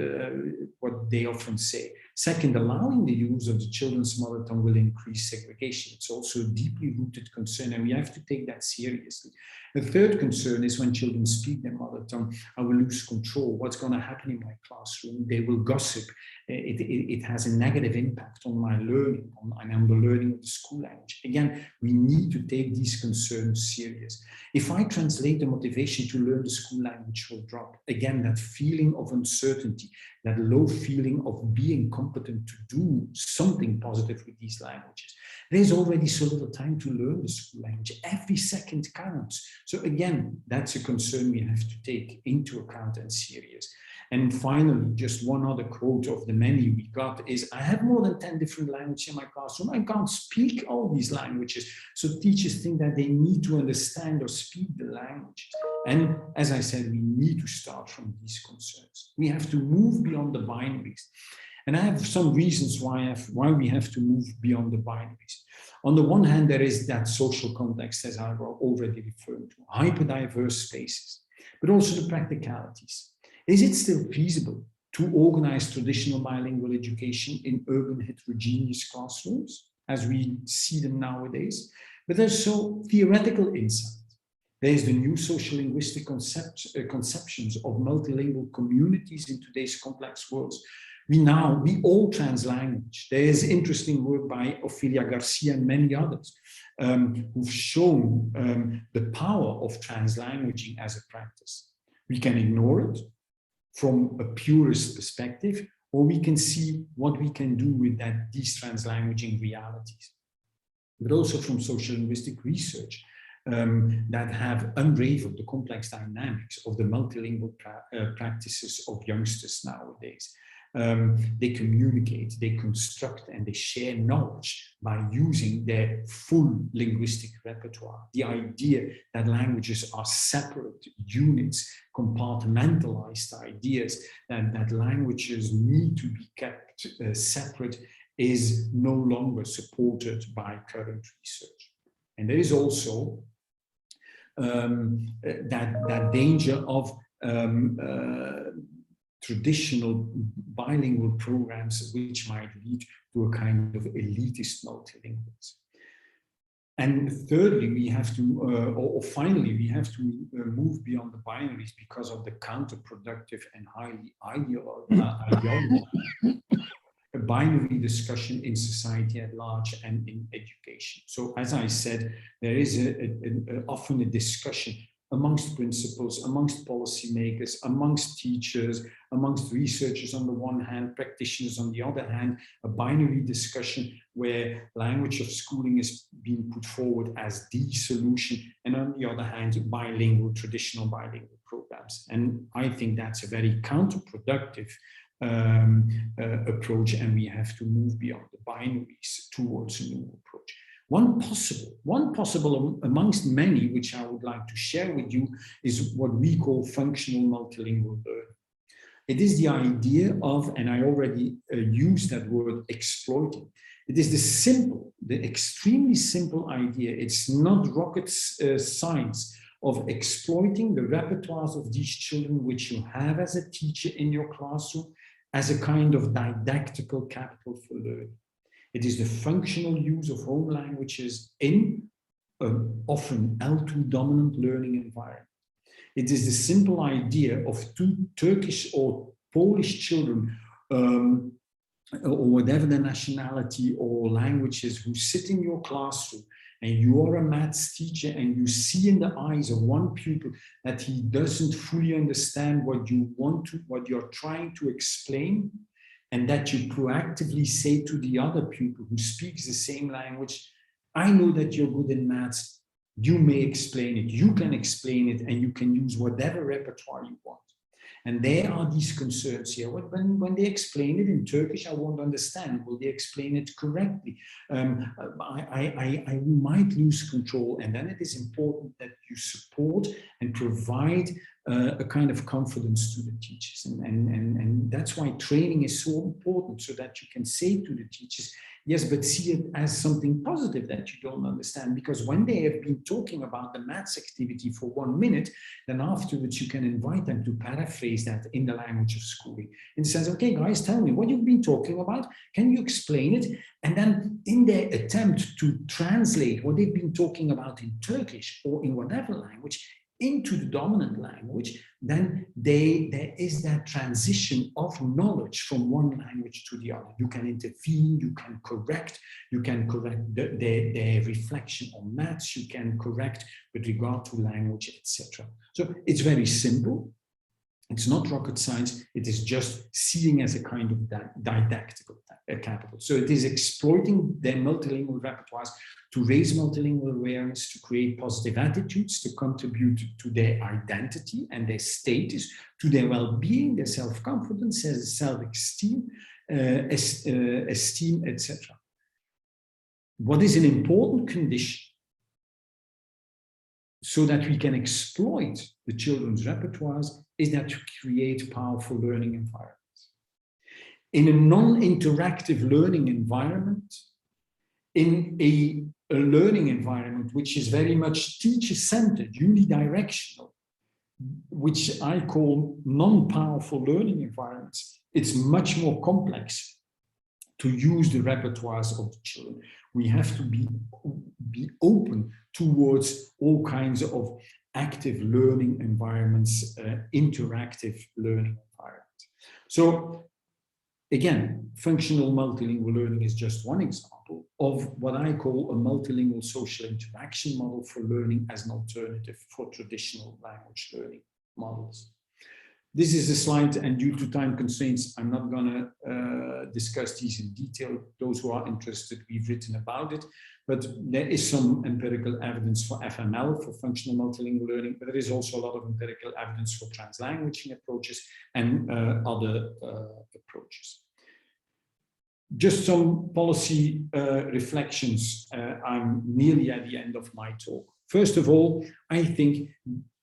they often say. Second, allowing the use of the children's mother tongue will increase segregation. It's also a deeply rooted concern, and we have to take that seriously. The third concern is when children speak their mother tongue, I will lose control. What's going to happen in my classroom? They will gossip. It has a negative impact on my learning, and on the learning of the school language. Again, we need to take these concerns serious. If I translate the motivation to learn the school language will drop. Again, that feeling of uncertainty, that low feeling of being competent to do something positive with these languages. There's already so little time to learn the school language. Every second counts. So again, that's a concern we have to take into account and serious. And finally, just one other quote of the many we got is, I have more than 10 different languages in my classroom. I can't speak all these languages. So teachers think that they need to understand or speak the language. And as I said, we need to start from these concerns. We have to move beyond the binaries. And I have some reasons why we have to move beyond the binaries. On the one hand, there is that social context, as I already referred to, hyperdiverse spaces, but also the practicalities. Is it still feasible to organize traditional bilingual education in urban heterogeneous classrooms, as we see them nowadays? But there's so theoretical insight. There's the new social linguistic conceptions of multilingual communities in today's complex worlds. We all translanguage. There's interesting work by Ophelia Garcia and many others who've shown the power of translanguaging as a practice. We can ignore it from a purist perspective, or we can see what we can do with these translanguaging realities. But also from social linguistic research that have unraveled the complex dynamics of the multilingual practices of youngsters nowadays. They communicate, they construct, and they share knowledge by using their full linguistic repertoire. The idea that languages are separate units, compartmentalized ideas, and that languages need to be kept separate is no longer supported by current research. And there is also that danger of traditional bilingual programs which might lead to a kind of elitist multilingualism. And thirdly, we have to, or finally, we have to move beyond the binaries because of the counterproductive and highly ideological binary discussion in society at large and in education. So as I said, there is often a discussion, amongst principals, amongst policymakers, amongst teachers, amongst researchers on the one hand, practitioners on the other hand, a binary discussion where language of schooling is being put forward as the solution, and on the other hand, traditional bilingual programs. And I think that's a very counterproductive approach, and we have to move beyond the binaries towards a new approach. One possible amongst many, which I would like to share with you, is what we call functional multilingual learning. It is the idea of, and I already used that word, exploiting. It is the extremely simple idea. It's not rocket science of exploiting the repertoires of these children, which you have as a teacher in your classroom, as a kind of didactical capital for learning. It is the functional use of home languages in an often L2 dominant learning environment. It is the simple idea of two Turkish or Polish children, or whatever their nationality or languages, who sit in your classroom, and you are a maths teacher, and you see in the eyes of one pupil that he doesn't fully understand what you're trying to explain, and that you proactively say to the other pupil who speaks the same language, I know that you're good in maths, you may explain it, you can explain it, and you can use whatever repertoire you want. And there are these concerns here. When they explain it in Turkish, I won't understand. Will they explain it correctly? I might lose control. And then it is important that you support and provide a kind of confidence to the teachers. And that's why training is so important, so that you can say to the teachers, yes, but see it as something positive that you don't understand. Because when they have been talking about the maths activity for 1 minute, then afterwards you can invite them to paraphrase that in the language of schooling. In the sense, okay, guys, tell me what you've been talking about. Can you explain it? And then in their attempt to translate what they've been talking about in Turkish or in whatever language into the dominant language, then there is that transition of knowledge from one language to the other. You can intervene, you can correct their reflection on maths, you can correct with regard to language, etc. So it's very simple. It's not rocket science. It is just seeing as a kind of didactical capital. So it is exploiting their multilingual repertoires to raise multilingual awareness, to create positive attitudes, to contribute to their identity and their status, to their well-being, their self-confidence, their self-esteem, esteem, etc. What is an important condition so that we can exploit the children's repertoires is that to create powerful learning environments. In a non-interactive learning environment, in a learning environment which is very much teacher-centered, unidirectional, which I call non-powerful learning environments, it's much more complex to use the repertoires of the children. We have to be open towards all kinds of active learning environments, interactive learning environments. So again, functional multilingual learning is just one example of what I call a multilingual social interaction model for learning as an alternative for traditional language learning models. This is a slide, and due to time constraints, I'm not going to discuss these in detail. Those who are interested, we've written about it. But there is some empirical evidence for FML, for functional multilingual learning, but there is also a lot of empirical evidence for translanguaging approaches and other approaches. Just some policy reflections. I'm nearly at the end of my talk. First of all, I think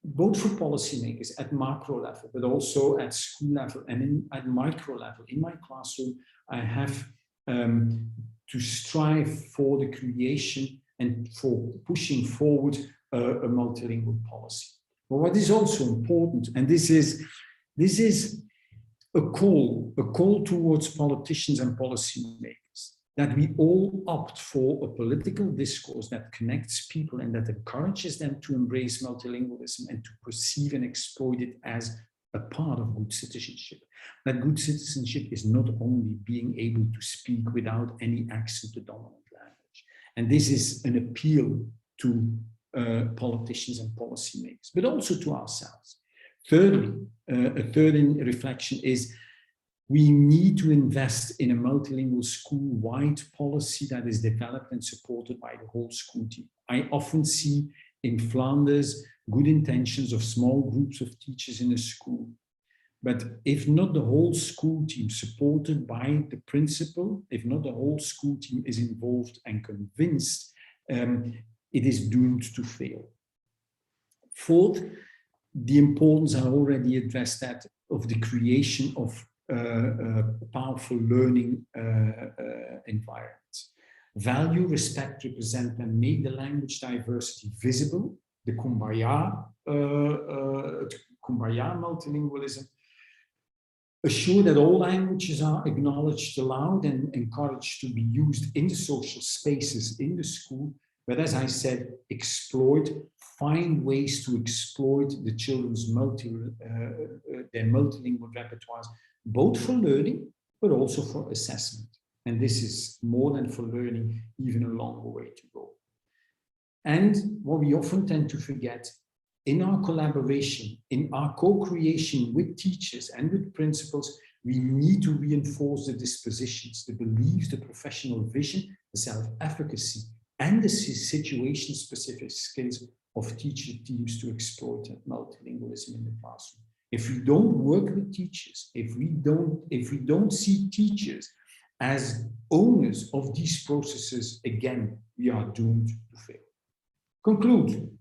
both for policymakers at macro level, but also at school level and at micro level, in my classroom, I have to strive for the creation and for pushing forward a multilingual policy. But what is also important, and this is a call towards politicians and policymakers, that we all opt for a political discourse that connects people and that encourages them to embrace multilingualism and to perceive and exploit it as a part of good citizenship. That good citizenship is not only being able to speak without any accent the dominant language. And this is an appeal to politicians and policymakers, but also to ourselves. Thirdly, a third reflection is we need to invest in a multilingual school-wide policy that is developed and supported by the whole school team. I often see in Flanders good intentions of small groups of teachers in a school. But if not the whole school team supported by the principal, if not the whole school team is involved and convinced, it is doomed to fail. Fourth, the importance, I already addressed that, of the creation of powerful learning environments. Value, respect, represent, and make the language diversity visible, the Kumbaya multilingualism. Assure that all languages are acknowledged, allowed, and encouraged to be used in the social spaces in the school. But as I said, find ways to exploit the children's their multilingual repertoires, both for learning, but also for assessment. And this is more than for learning, even a longer way to go. And what we often tend to forget, in our collaboration, in our co-creation with teachers and with principals, we need to reinforce the dispositions, the beliefs, the professional vision, the self-efficacy, and the situation-specific skills of teacher teams to exploit multilingualism in the classroom. If we don't work with teachers, if we don't see teachers as owners of these processes, again, we are doomed to fail. Conclude.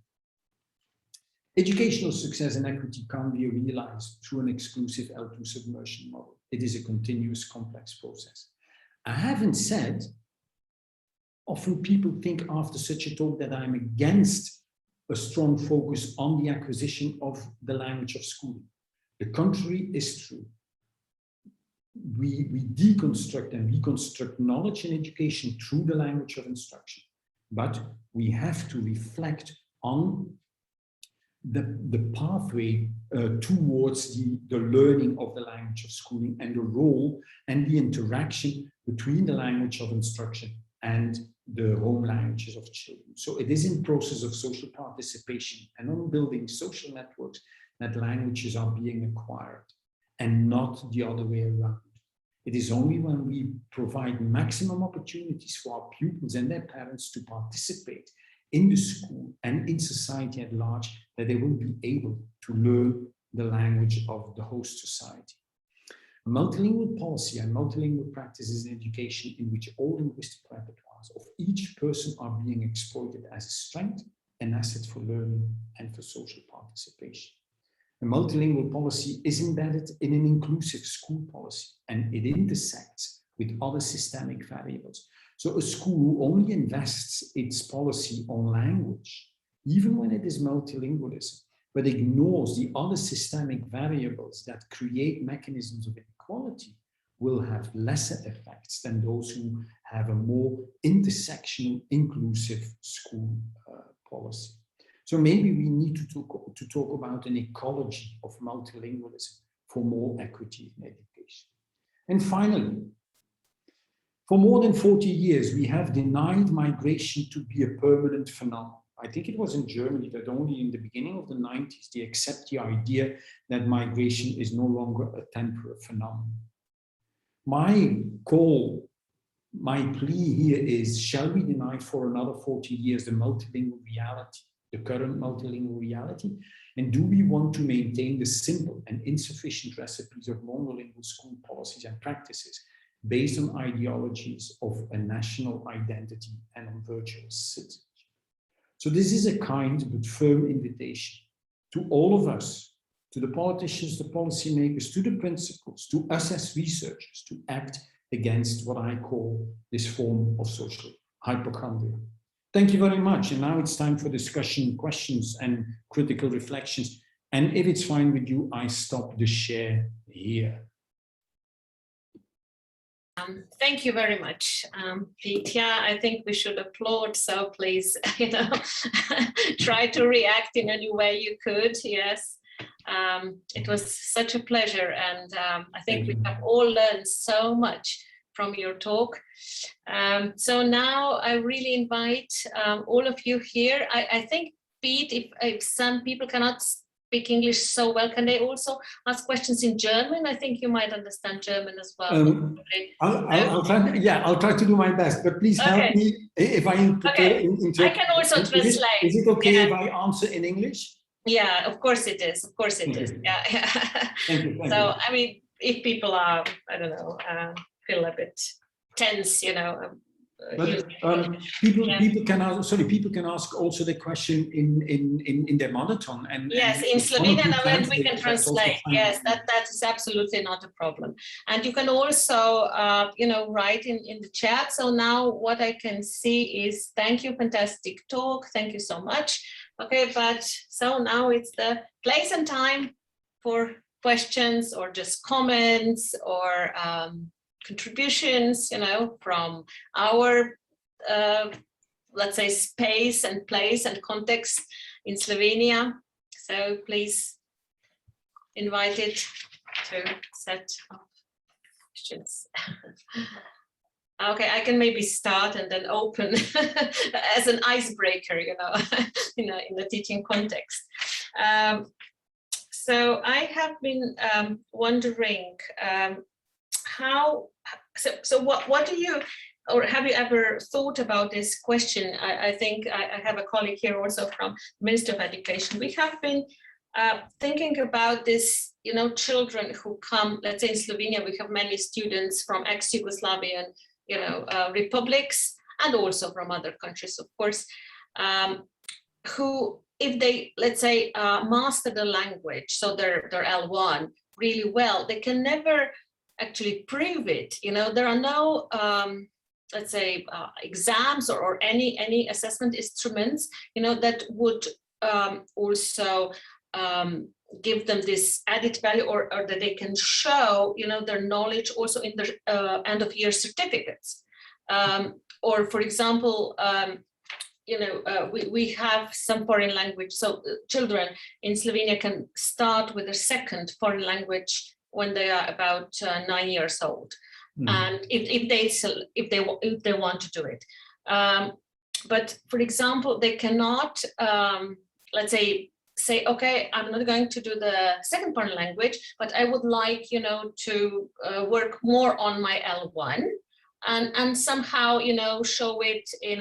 Educational success and equity can't be realized through an exclusive L2 submersion model. It is a continuous, complex process. I haven't said, often people think after such a talk that I'm against a strong focus on the acquisition of the language of schooling. The contrary is true. We deconstruct and reconstruct knowledge in education through the language of instruction, but we have to reflect on the pathway towards the learning of the language of schooling and the role and the interaction between the language of instruction and the home languages of children. So it is in process of social participation and on building social networks that languages are being acquired and not the other way around. It is only when we provide maximum opportunities for our pupils and their parents to participate in the school and in society at large that they will be able to learn the language of the host society. A multilingual policy and multilingual practices in education in which all linguistic repertoires of each person are being exploited as a strength, an asset for learning and for social participation. A multilingual policy is embedded in an inclusive school policy and it intersects with other systemic variables. So a school who only invests its policy on language, even when it is multilingualism, but ignores the other systemic variables that create mechanisms of inequality, will have lesser effects than those who have a more intersectional, inclusive school policy. So maybe we need to talk about an ecology of multilingualism for more equity in education. And finally, for more than 40 years, we have denied migration to be a permanent phenomenon. I think it was in Germany that only in the beginning of the 90s, they accept the idea that migration is no longer a temporary phenomenon. My plea here is, shall we deny for another 40 years the multilingual reality, the current multilingual reality? And do we want to maintain the simple and insufficient recipes of monolingual school policies and practices based on ideologies of a national identity and on virtual citizenship? So this is a kind but firm invitation to all of us, to the politicians, the policymakers, to the principals, to us as researchers, to act against what I call this form of social hypochondria. Thank you very much. And now it's time for discussion, questions, and critical reflections. And if it's fine with you, I stop the share here. Thank you very much, Piet. Yeah, I think we should applaud. So please, try to react in any way you could. Yes, it was such a pleasure, and I think we have all learned so much from your talk. So now I really invite all of you here. I think Piet, if some people cannot speak English so well, can they also ask questions in German? I think you might understand German as well. I'll try to do my best, but please help me if I interpret. I can also translate. Is it okay if I answer in English? Yeah, of course it is. Of course it is. Yeah. Thank you. So, I mean, if people are, I don't know, feel a bit tense, you know. But people can ask also the question in their mother tongue, and yes, in Slovenian, and we can translate. Yes, that is absolutely not a problem. And you can also you know, write in the chat. So now what I can see is, thank you, fantastic talk, thank you so much. Okay, but so now it's the place and time for questions or just comments or contributions, you know, from our, let's say, space and place and context in Slovenia. So please invite it to set up questions. Okay, I can maybe start and then open as an icebreaker, you know, in the teaching context. So I have been wondering what do you, or have you ever thought about this question? I think I have a colleague here also from Ministry of Education. We have been thinking about this, you know, children who come, let's say in Slovenia, we have many students from ex-Yugoslavian, you know, republics, and also from other countries, of course, who, if they, let's say, master the language, so they're L1 really well, they can never actually prove it. You know, there are no, let's say, exams or any assessment instruments, you know, that would also give them this added value, or that they can show, you know, their knowledge also in their end of year certificates. Or, for example, you know, we have some foreign language, so children in Slovenia can start with a second foreign language when they are about 9 years old, and if they want to do it. But for example, they cannot, let's say, okay, I'm not going to do the second foreign language, but I would like, you know, to work more on my L1. And somehow, you know, show it in,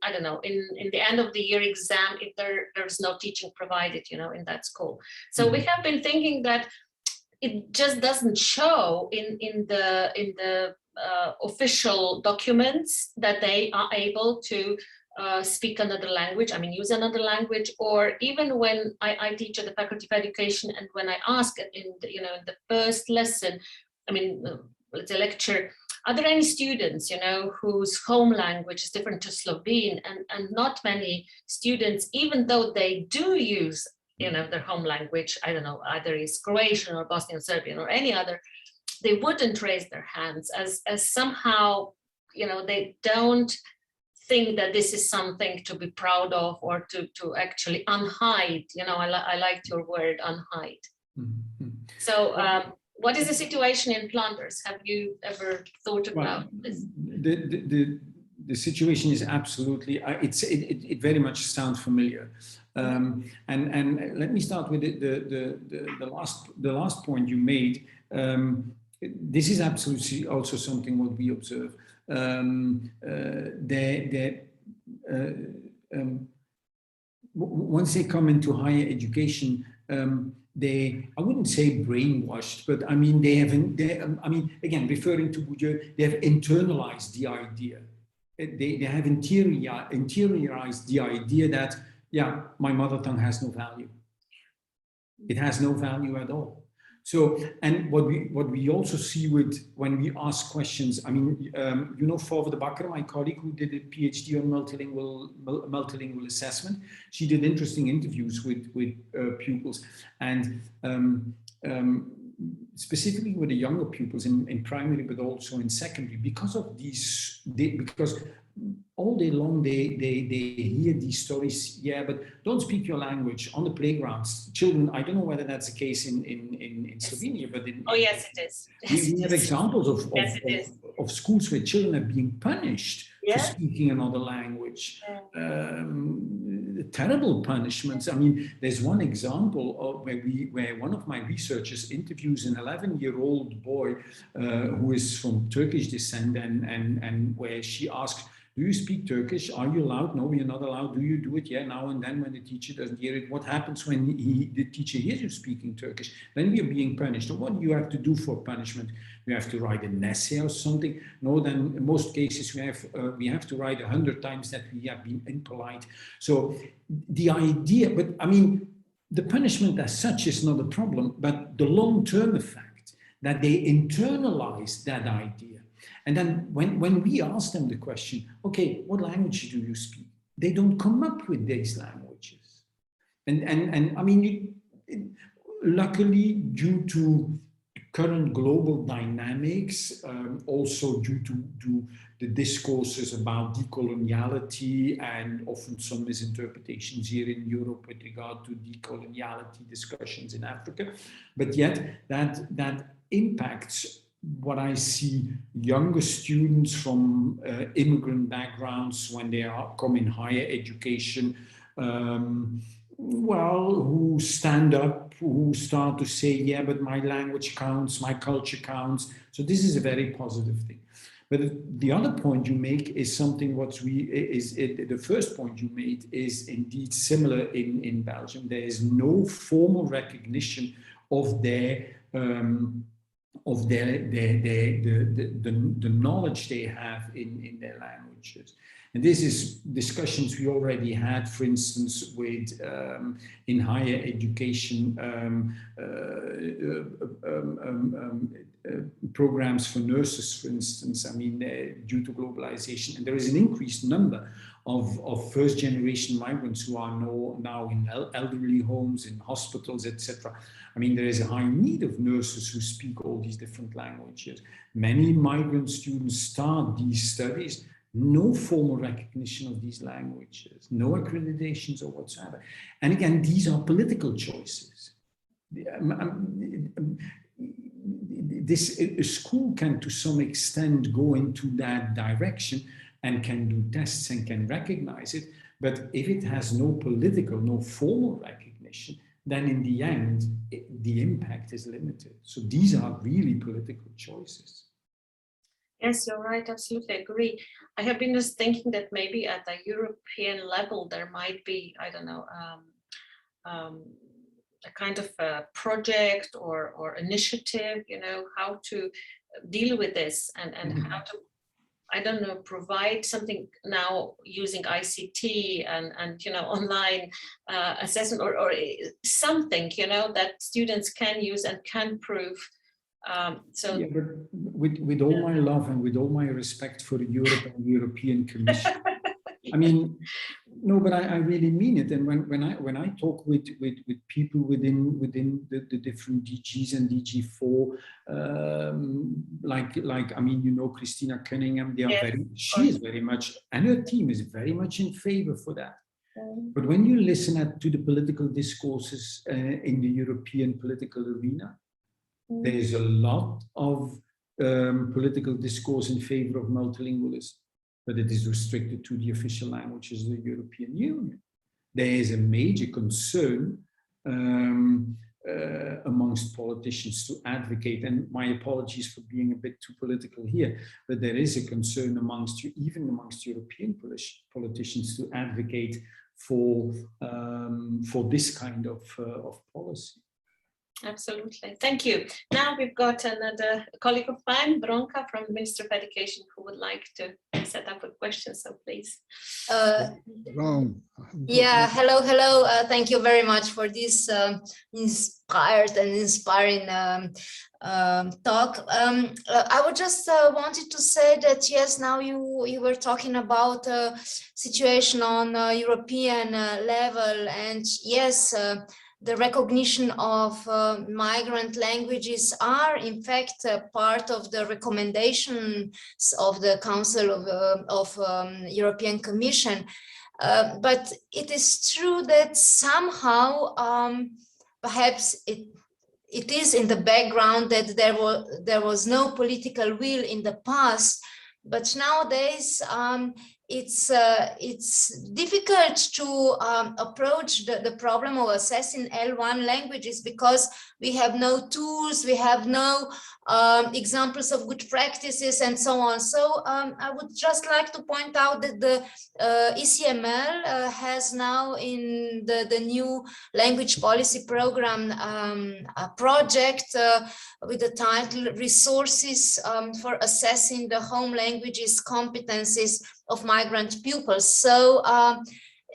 I don't know, in the end of the year exam, if there's no teaching provided, you know, in that school. So we have been thinking that it just doesn't show in the official documents that they are able to speak another language, I mean, use another language, or even when I teach at the Faculty of Education, and when I ask in the, you know, in the first lesson, I mean, let's say lecture, are there any students, you know, whose home language is different to Slovene? And not many students, even though they do use, you know, their home language, I don't know, either is Croatian or Bosnian Serbian or any other, they wouldn't raise their hands as somehow, you know, they don't think that this is something to be proud of, or to actually unhide, you know, I liked your word, unhide. So what is the situation in Flanders? Have you ever thought about this? The situation is absolutely, it very much sounds familiar. And let me start with the last point you made. This is absolutely also something what we observe. Once they come into higher education, I wouldn't say brainwashed, but I mean, I mean, again, referring to Bourdieu, they have internalized the idea. They have interiorized the idea that, yeah, my mother tongue has no value. It has no value at all. So, and what we also see when we ask questions, I mean, you know, Fauve de Bakker, my colleague who did a PhD on multilingual assessment, she did interesting interviews with pupils, and specifically with the younger pupils in primary, but also in secondary, because of these, because all day long they hear these stories. Yeah, but don't speak your language on the playgrounds. Children, I don't know whether that's the case in Slovenia, but yes, it is. Yes, we have examples of schools where children are being punished for speaking another language. terrible punishments. I mean, there's one example of where one of my researchers interviews an 11-year-old boy who is from Turkish descent, and where she asks, do you speak Turkish? Are you allowed? No, you're not allowed. Do you do it? Yeah, now and then when the teacher doesn't hear it. What happens when the teacher hears you speaking Turkish? Then you're being punished. So what do you have to do for punishment? You have to write an essay or something? No, then in most cases we have to write 100 times that we have been impolite. So the idea, but I mean, the punishment as such is not a problem, but the long-term effect that they internalize that idea. And then when we ask them the question, okay, what language do you speak? They don't come up with these languages. And I mean, luckily, due to current global dynamics, also due to the discourses about decoloniality and often some misinterpretations here in Europe with regard to decoloniality discussions in Africa, but yet that impacts what I see younger students from immigrant backgrounds when they come in higher education, well, who stand up, who start to say, yeah, but my language counts, my culture counts. So this is a very positive thing. But the other point you make is something the first point you made is indeed similar in Belgium. There is no formal recognition of the knowledge they have in their languages. And this is discussions we already had, for instance, with in higher education programs for nurses, for instance. I mean, due to globalization, and there is an increased number of first-generation migrants who are now in elderly homes, in hospitals, etc. I mean, there is a high need of nurses who speak all these different languages. Many migrant students start these studies, no formal recognition of these languages, no accreditations or whatsoever. And again, these are political choices. A school can, to some extent, go into that direction and can do tests and can recognize it. But if it has no political, no formal recognition, then in the end, the impact is limited. So these are really political choices. Yes, you're right. Absolutely agree. I have been just thinking that maybe at the European level, there might be, I don't know, a kind of a project or initiative, you know, how to deal with this and how to, I don't know, provide something now using ICT and you know, online assessment or something, you know, that students can use and can prove. So yeah, but with all my love and with all my respect for Europe and the European Commission, I mean, no, but I really mean it. And when I talk with people within the different DGs and DG4, like I mean, you know, Christina Cunningham, they are she is very much, and her team is very much in favor for that. But when you listen to the political discourses in the European political arena, there is a lot of political discourse in favor of multilingualism, but it is restricted to the official languages of the European Union. There is a major concern amongst politicians to advocate, and my apologies for being a bit too political here, but there is a concern even amongst European politicians to advocate for this kind of policy. Absolutely. Thank you. Now we've got another colleague of mine, Bronka, from the Ministry of Education, who would like to set up a question. So please. Yeah, hello. Thank you very much for this inspiring talk. I would just wanted to say that, yes, now you were talking about situation on European level, and yes, the recognition of migrant languages are in fact part of the recommendations of the Council of European Commission. But it is true that somehow perhaps it is in the background that there was no political will in the past, but nowadays it's difficult to approach the problem of assessing L1 languages because we have no tools, we have no examples of good practices and so on. So I would just like to point out that the ECML has now in the new language policy program a project with the title Resources for Assessing the Home Languages Competencies of Migrant Pupils. So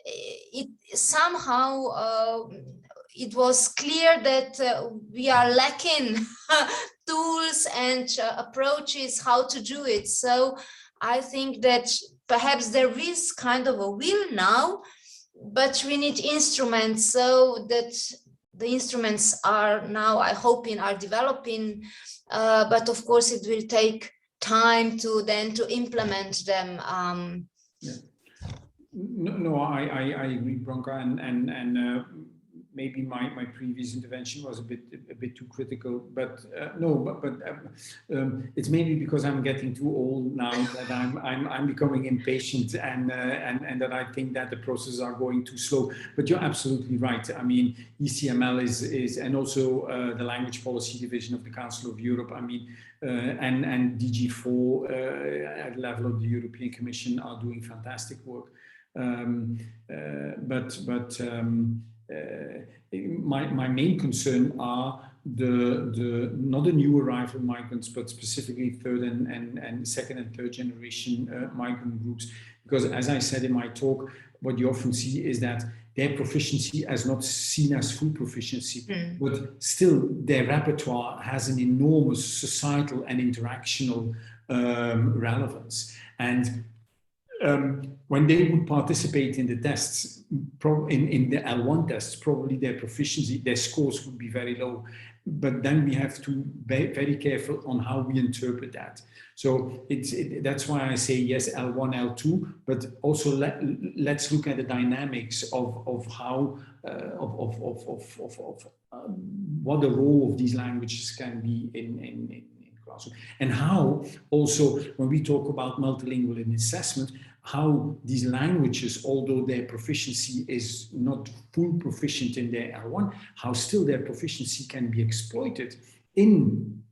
it somehow it was clear that we are lacking tools and approaches how to do it. So I think that perhaps there is kind of a will now, but we need instruments, so that the instruments are now, I hope, are developing, but of course it will take time to implement them. Yeah. No, I agree, Bronca, and maybe my previous intervention was a bit too critical, but it's mainly because I'm getting too old now that I'm becoming impatient and that I think that the processes are going too slow. But you're absolutely right. I mean, ECML is and also the Language Policy Division of the Council of Europe. I mean, and DG4 at the level of the European Commission are doing fantastic work. My main concern are the not the new arrival migrants, but specifically third and second and third generation migrant groups, because as I said in my talk, what you often see is that their proficiency is not seen as full proficiency, but still their repertoire has an enormous societal and interactional relevance. And when they would participate in the tests, in the L1 tests, probably their proficiency, their scores would be very low. But then we have to be very careful on how we interpret that. So that's why I say yes, L1, L2, but also let's look at the dynamics of how what the role of these languages can be in classroom, and how also when we talk about multilingual in assessment, how these languages, although their proficiency is not full proficient in their L1, how still their proficiency can be exploited in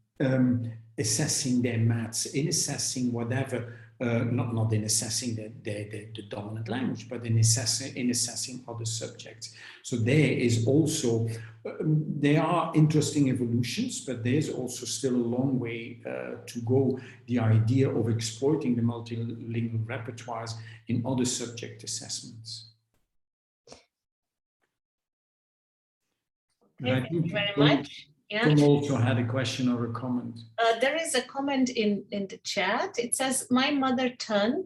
assessing their maths, in assessing whatever, not in assessing the dominant language, but in assessing other subjects. So there is also, there are interesting evolutions, but there's also still a long way to go. The idea of exploiting the multilingual repertoires in other subject assessments. Thank you very much. Yeah. Tom also had a question or a comment. There is a comment in the chat. It says, my mother tongue,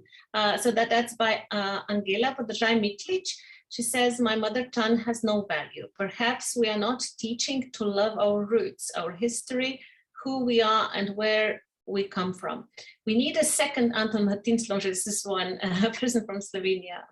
so that's by Angela Podržaj-Miklic. She says, my mother tongue has no value. Perhaps we are not teaching to love our roots, our history, who we are and where we come from. We need a second Anton Martinslonge, this is one person from Slovenia,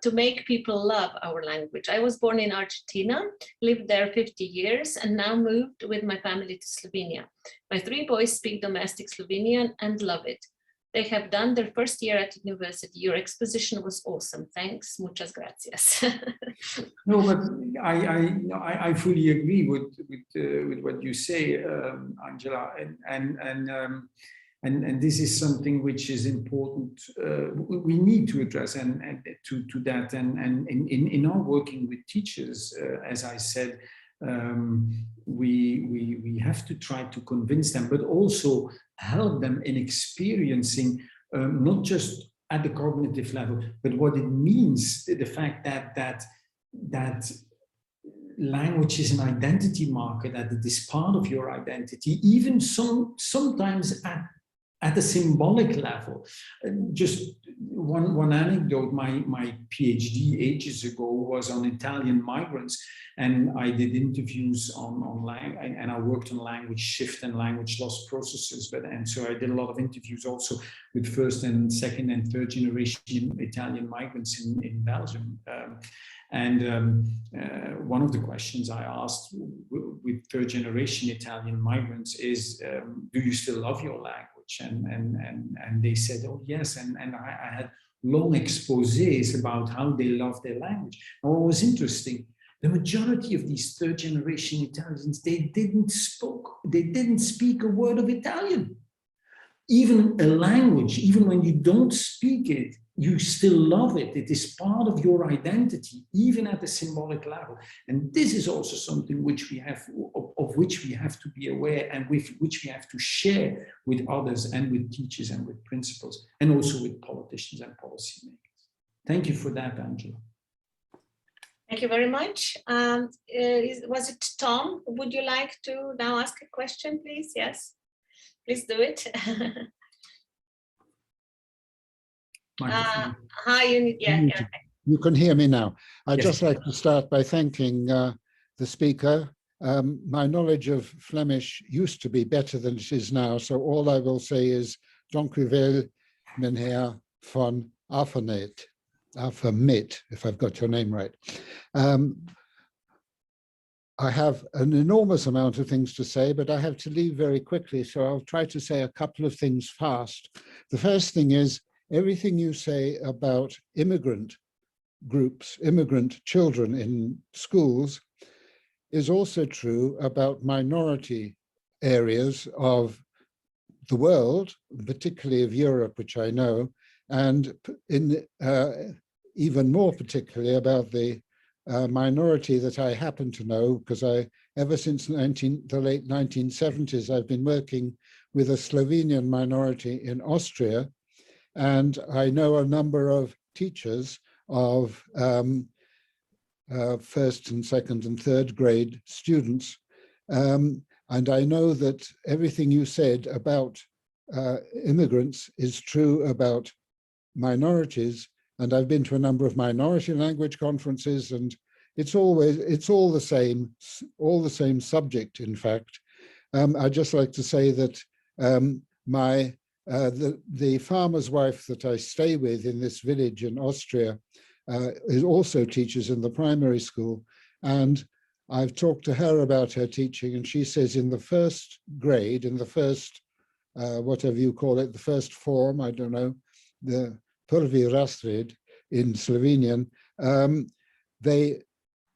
to make people love our language. I was born in Argentina, lived there 50 years, and now moved with my family to Slovenia. My 3 boys speak domestic Slovenian and love it. They have done their first year at university. Your exposition was awesome. Thanks. Muchas gracias. No, but I fully agree with what you say, Angela, and this is something which is important. We need to address and to that, and in our working with teachers, as I said, we have to try to convince them, but also help them in experiencing not just at the cognitive level, but what it means, the fact that language is an identity marker, that it is part of your identity, even sometimes at a symbolic level. Just one anecdote, my PhD ages ago was on Italian migrants, and I did interviews on language, and I worked on language shift and language loss processes, and so I did a lot of interviews also with first and second and third generation Italian migrants in Belgium. One of the questions I asked with third generation Italian migrants is, do you still love your language? And they said, oh yes, and I had long exposés about how they love their language. And what was interesting, the majority of these third generation Italians, they didn't speak a word of Italian. Even a language, even when you don't speak it, you still love it. It is part of your identity, even at the symbolic level. And this is also something which we have, of which we have to be aware, and with which we have to share with others and with teachers and with principals, and also with politicians and policymakers. Thank you for that, Angela. Thank you very much. Was it Tom? Would you like to now ask a question, please? Yes, please do it. Hi, You can hear me now. I'd just like to start by thanking the speaker. My knowledge of Flemish used to be better than it is now, so all I will say is dank u wel, meneer van Avermaet, if I've got your name right. I have an enormous amount of things to say, but I have to leave very quickly, so I'll try to say a couple of things fast. The first thing is, everything you say about immigrant groups, immigrant children in schools, is also true about minority areas of the world, particularly of Europe, which I know, and in even more particularly about the minority that I happen to know, because ever since the late 1970s, I've been working with a Slovenian minority in Austria, and I know a number of teachers of first and second and third grade students. And I know that everything you said about immigrants is true about minorities. And I've been to a number of minority language conferences, and it's all the same subject, in fact. I'd just like to say that the farmer's wife that I stay with in this village in Austria is also teaches in the primary school, and I've talked to her about her teaching, and she says in the first grade, in the first whatever you call it, the first form, I don't know, the prvi razred in Slovenian, they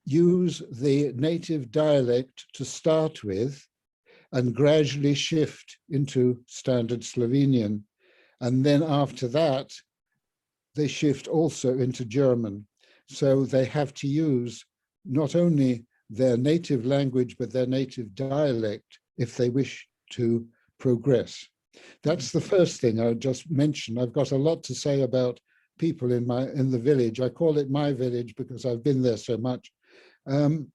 use the native dialect to start with and gradually shift into standard Slovenian. And then after that, they shift also into German. So they have to use not only their native language, but their native dialect if they wish to progress. That's the first thing I would just mention. I've got a lot to say about people in the village. I call it my village because I've been there so much. The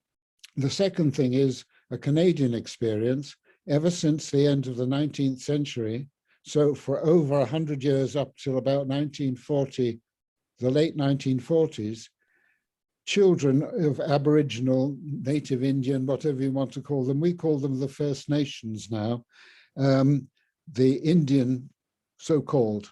second thing is a Canadian experience. Ever since the end of the 19th century, so for over 100 years up till about 1940, the late 1940s, children of Aboriginal, Native Indian, whatever you want to call them, we call them the First Nations now, the Indian so-called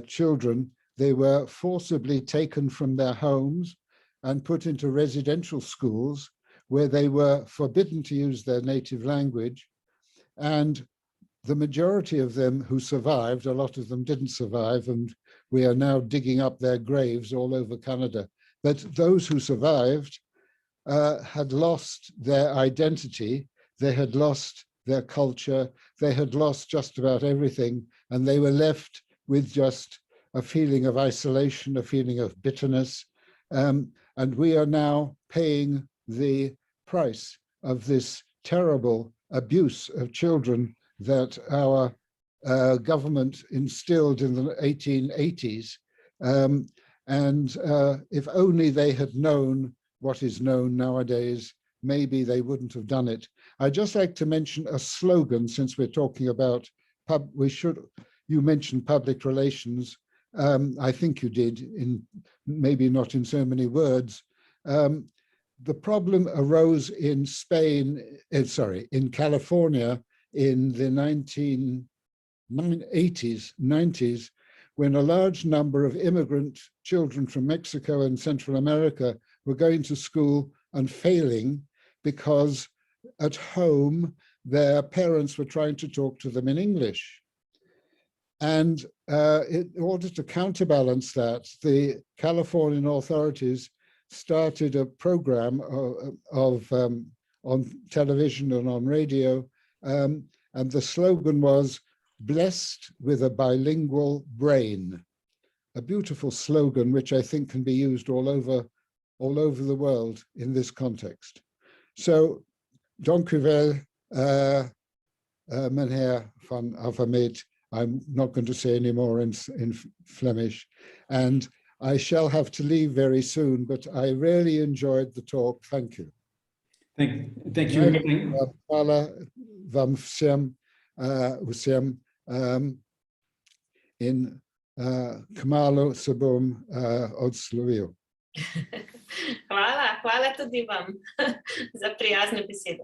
children, they were forcibly taken from their homes and put into residential schools where they were forbidden to use their native language. And the majority of them who survived, a lot of them didn't survive, and we are now digging up their graves all over Canada. But those who survived had lost their identity, they had lost their culture, they had lost just about everything, and they were left with just a feeling of isolation, a feeling of bitterness. And we are now paying the price of this terrible abuse of children that our government instilled in the 1880s. And if only they had known what is known nowadays, maybe they wouldn't have done it. I'd just like to mention a slogan, since we're talking about you mentioned public relations. I think you did, maybe not in so many words. The problem arose in in California in the 1980s, 90s, when a large number of immigrant children from Mexico and Central America were going to school and failing because at home their parents were trying to talk to them in English. And in order to counterbalance that, the Californian authorities started a program on television and on radio, and the slogan was "Blessed with a bilingual brain." A beautiful slogan, which I think can be used all over the world in this context. So, dank u wel, meneer van Avermaet. I'm not going to say any more in Flemish, and I shall have to leave very soon, but I really enjoyed the talk. Thank you. Thank you. Hvala vam vsem, in kmalu se bom odslovil. Hvala tudi vam za prijazne besede.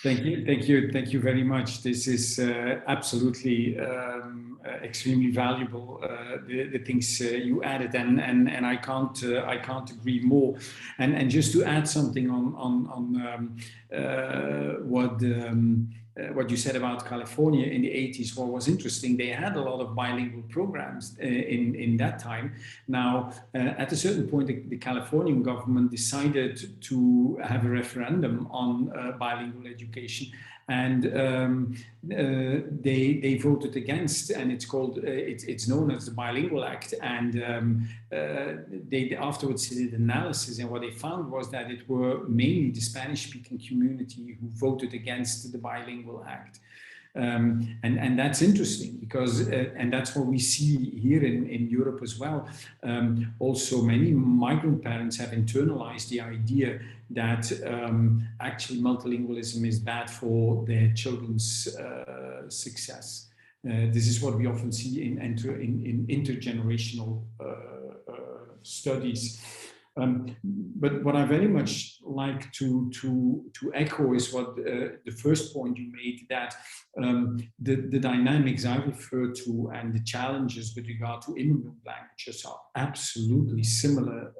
Thank you very much. This is absolutely extremely valuable. The things you added, and I can't agree more. And just to add something on what you said about California in the 80s, what was interesting, they had a lot of bilingual programs in that time. Now, at a certain point, the Californian government decided to have a referendum on bilingual education, and they voted against, and it's known as the Bilingual Act. And they afterwards did analysis, and what they found was that it were mainly the Spanish-speaking community who voted against the Bilingual Act. And that's interesting because, and that's what we see here in Europe as well. Also, many migrant parents have internalized the idea that actually multilingualism is bad for their children's success. This is what we often see in intergenerational studies. But what I very much like to echo is what the first point you made, that the dynamics I refer to and the challenges with regard to immigrant languages are absolutely similar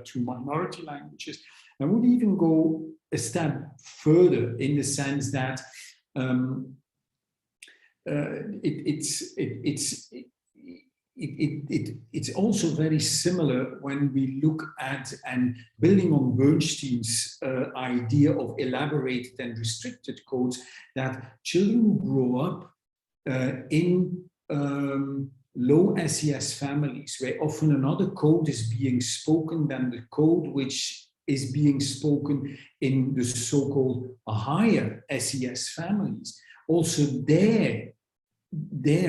to minority languages. I would even go a step further in the sense that it's also very similar when we look at, and building on Bernstein's idea of elaborated and restricted codes, that children who grow up in low SES families, where often another code is being spoken than the code which is being spoken in the so-called higher SES families, also their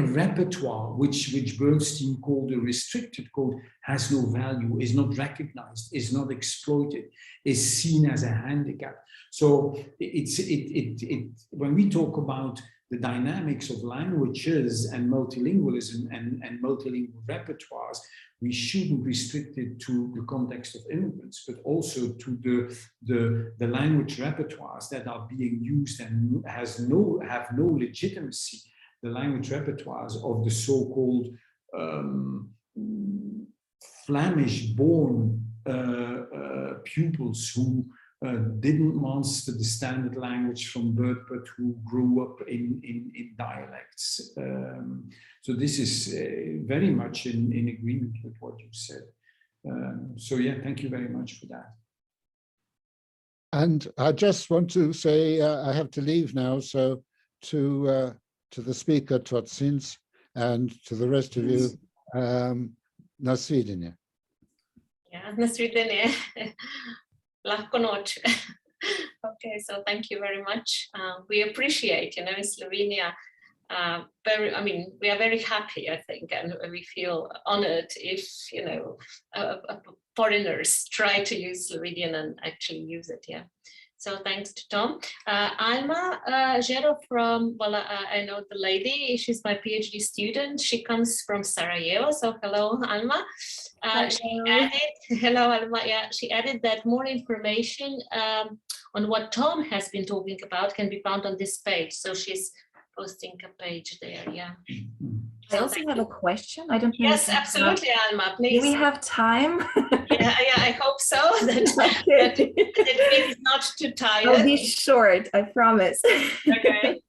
repertoire, which Bernstein called a restricted code, has no value, is not recognized, is not exploited, is seen as a handicap. So when we talk about the dynamics of languages and multilingualism and multilingual repertoires, we shouldn't restrict it to the context of immigrants, but also to the language repertoires that are being used and have no legitimacy. The language repertoires of the so-called Flemish-born pupils who didn't master the standard language from birth, but who grew up in dialects. So this is very much in agreement with what you said. So yeah, thank you very much for that. And I just want to say I have to leave now, so to the speaker, tot ziens, and to the rest of you, na svidenje. Yeah, na svidenje. Lahko noč. Okay, so thank you very much. We appreciate, in Slovenia, we are very happy, I think, and we feel honored if, foreigners try to use Slovenian and actually use it, yeah. So thanks to Tom. Alma Žero from, I know the lady, she's my PhD student. She comes from Sarajevo, so hello, Alma. Hello, Alma. Yeah, she added that more information on what Tom has been talking about can be found on this page. So she's posting a page there, yeah. I also have a question. I don't know. Yes, absolutely, Alma, please. Do we have time? Yeah, I hope so. That it is not too tired. I'll be short, I promise. Okay.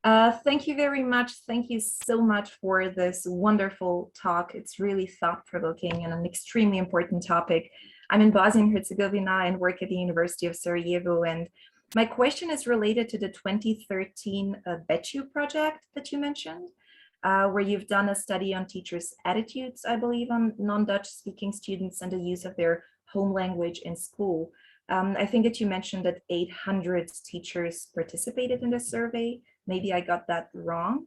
Thank you very much. Thank you so much for this wonderful talk. It's really thought-provoking and an extremely important topic. I'm in Bosnia and Herzegovina and work at the University of Sarajevo. And my question is related to the 2013 BETU project that you mentioned, where you've done a study on teachers' attitudes, I believe, on non-Dutch speaking students and the use of their home language in school. I think that you mentioned that 800 teachers participated in the survey. Maybe I got that wrong.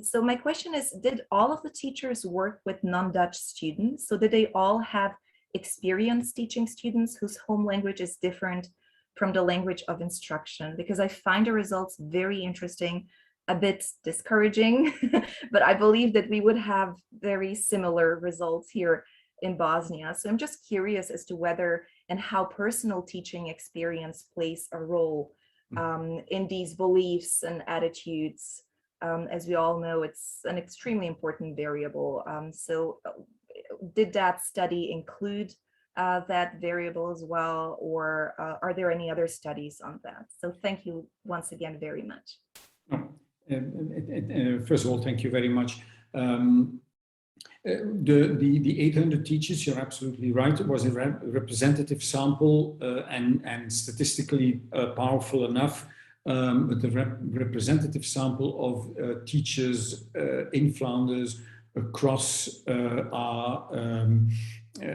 So my question is, did all of the teachers work with non-Dutch students? So did they all have experience teaching students whose home language is different from the language of instruction? Because I find the results very interesting, a bit discouraging, but I believe that we would have very similar results here in Bosnia. So I'm just curious as to whether and how personal teaching experience plays a role in these beliefs and attitudes. As we all know, it's an extremely important variable. So did that study include that variable as well, or are there any other studies on that? So thank you once again very much. First of all, thank you very much. The 800 teachers, you're absolutely right. It was a representative sample and statistically powerful enough. But the representative sample of teachers in Flanders across our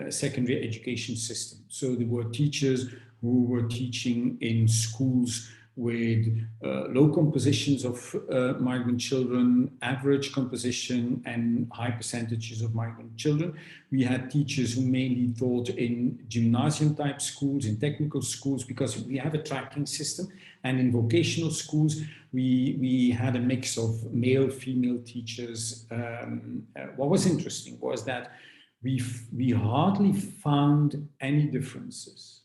secondary education system. So there were teachers who were teaching in schools with low compositions of migrant children, average composition, and high percentages of migrant children. We had teachers who mainly taught in gymnasium type schools, in technical schools, because we have a tracking system, and in vocational schools, we had a mix of male, female teachers. What was interesting was that we hardly found any differences.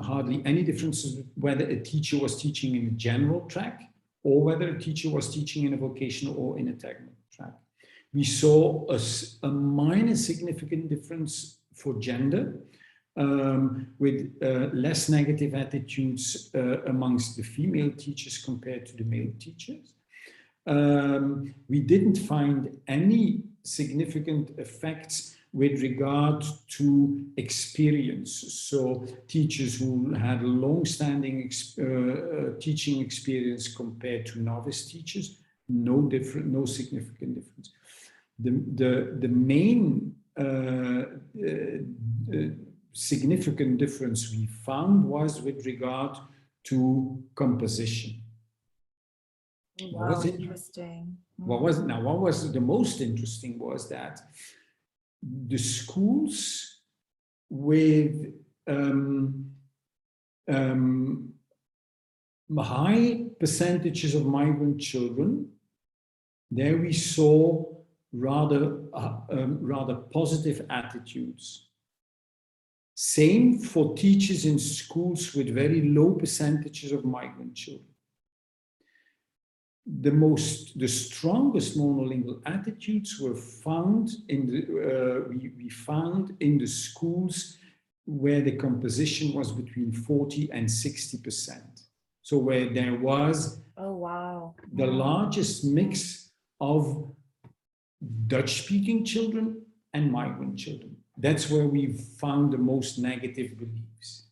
Hardly any differences whether a teacher was teaching in a general track or whether a teacher was teaching in a vocational or in a technical track. We saw a minor significant difference for gender, with less negative attitudes amongst the female teachers compared to the male teachers. We didn't find any significant effects with regard to experience. So teachers who had long-standing teaching experience compared to novice teachers, no significant difference. The main significant difference we found was with regard to composition. Wow, interesting. What was the most interesting was that the schools with high percentages of migrant children, there we saw rather positive attitudes. Same for teachers in schools with very low percentages of migrant children. The strongest monolingual attitudes were found in we found in the schools where the composition was between 40 and 60%. So where there was the largest mix of Dutch-speaking children and migrant children. That's where we found the most negative beliefs.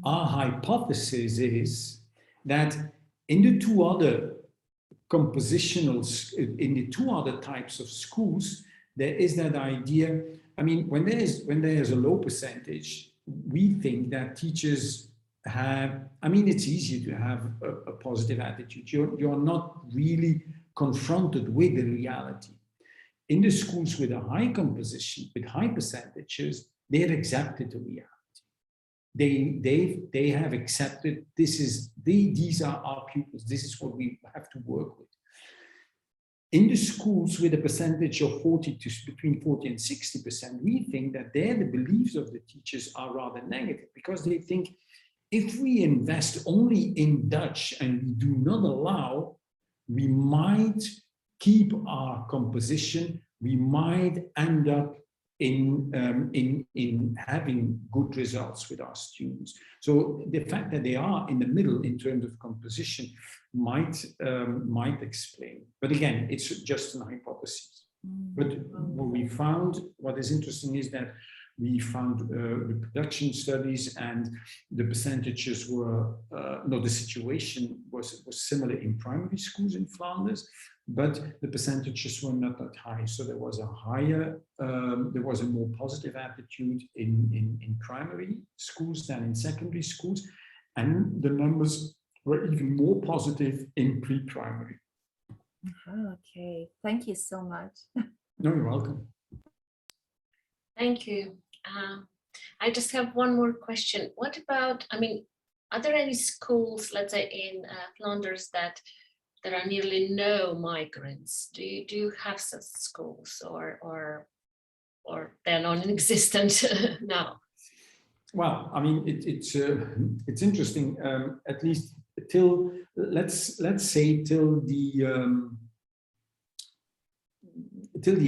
Our hypothesis is that in the two other compositionals, in the two other types of schools, there is that idea. I mean, when there is a low percentage, we think that teachers have, I mean, it's easier to have a positive attitude. You're not really confronted with the reality. In the schools with a high composition, with high percentages, they've accepted the reality. They have accepted these are our pupils. This is what we have to work with. In the schools with a percentage of between 40 and 60%, we think that there the beliefs of the teachers are rather negative, because they think if we invest only in Dutch and we do not allow, we might keep our composition, we might end up in having good results with our students. So the fact that they are in the middle in terms of composition might explain. But again, it's just an hypothesis. But what we found, what is interesting is that we found reproduction studies, and the percentages were, the situation was similar in primary schools in Flanders, but the percentages were not that high. So there was a higher, there was a more positive attitude in primary schools than in secondary schools. And the numbers were even more positive in pre-primary. Okay, thank you so much. No, you're welcome. Thank you. I just have one more question. What about, I mean, are there any schools, let's say in Flanders, that there are nearly no migrants? Do you have such schools, or they're non-existent now? Well, I mean, it's interesting. At least till let's say till the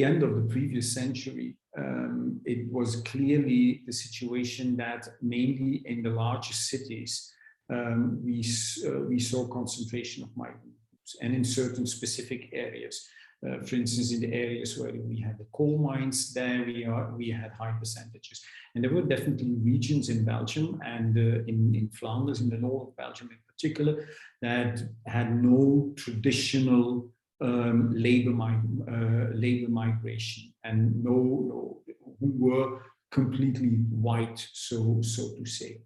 end of the previous century, it was clearly the situation that mainly in the largest cities we saw concentration of migrant groups, and in certain specific areas. For instance, in the areas where we had the coal mines, there we had high percentages. And there were definitely regions in Belgium and in Flanders, in the north of Belgium in particular, that had no traditional labor migration, and who were completely white, so to say.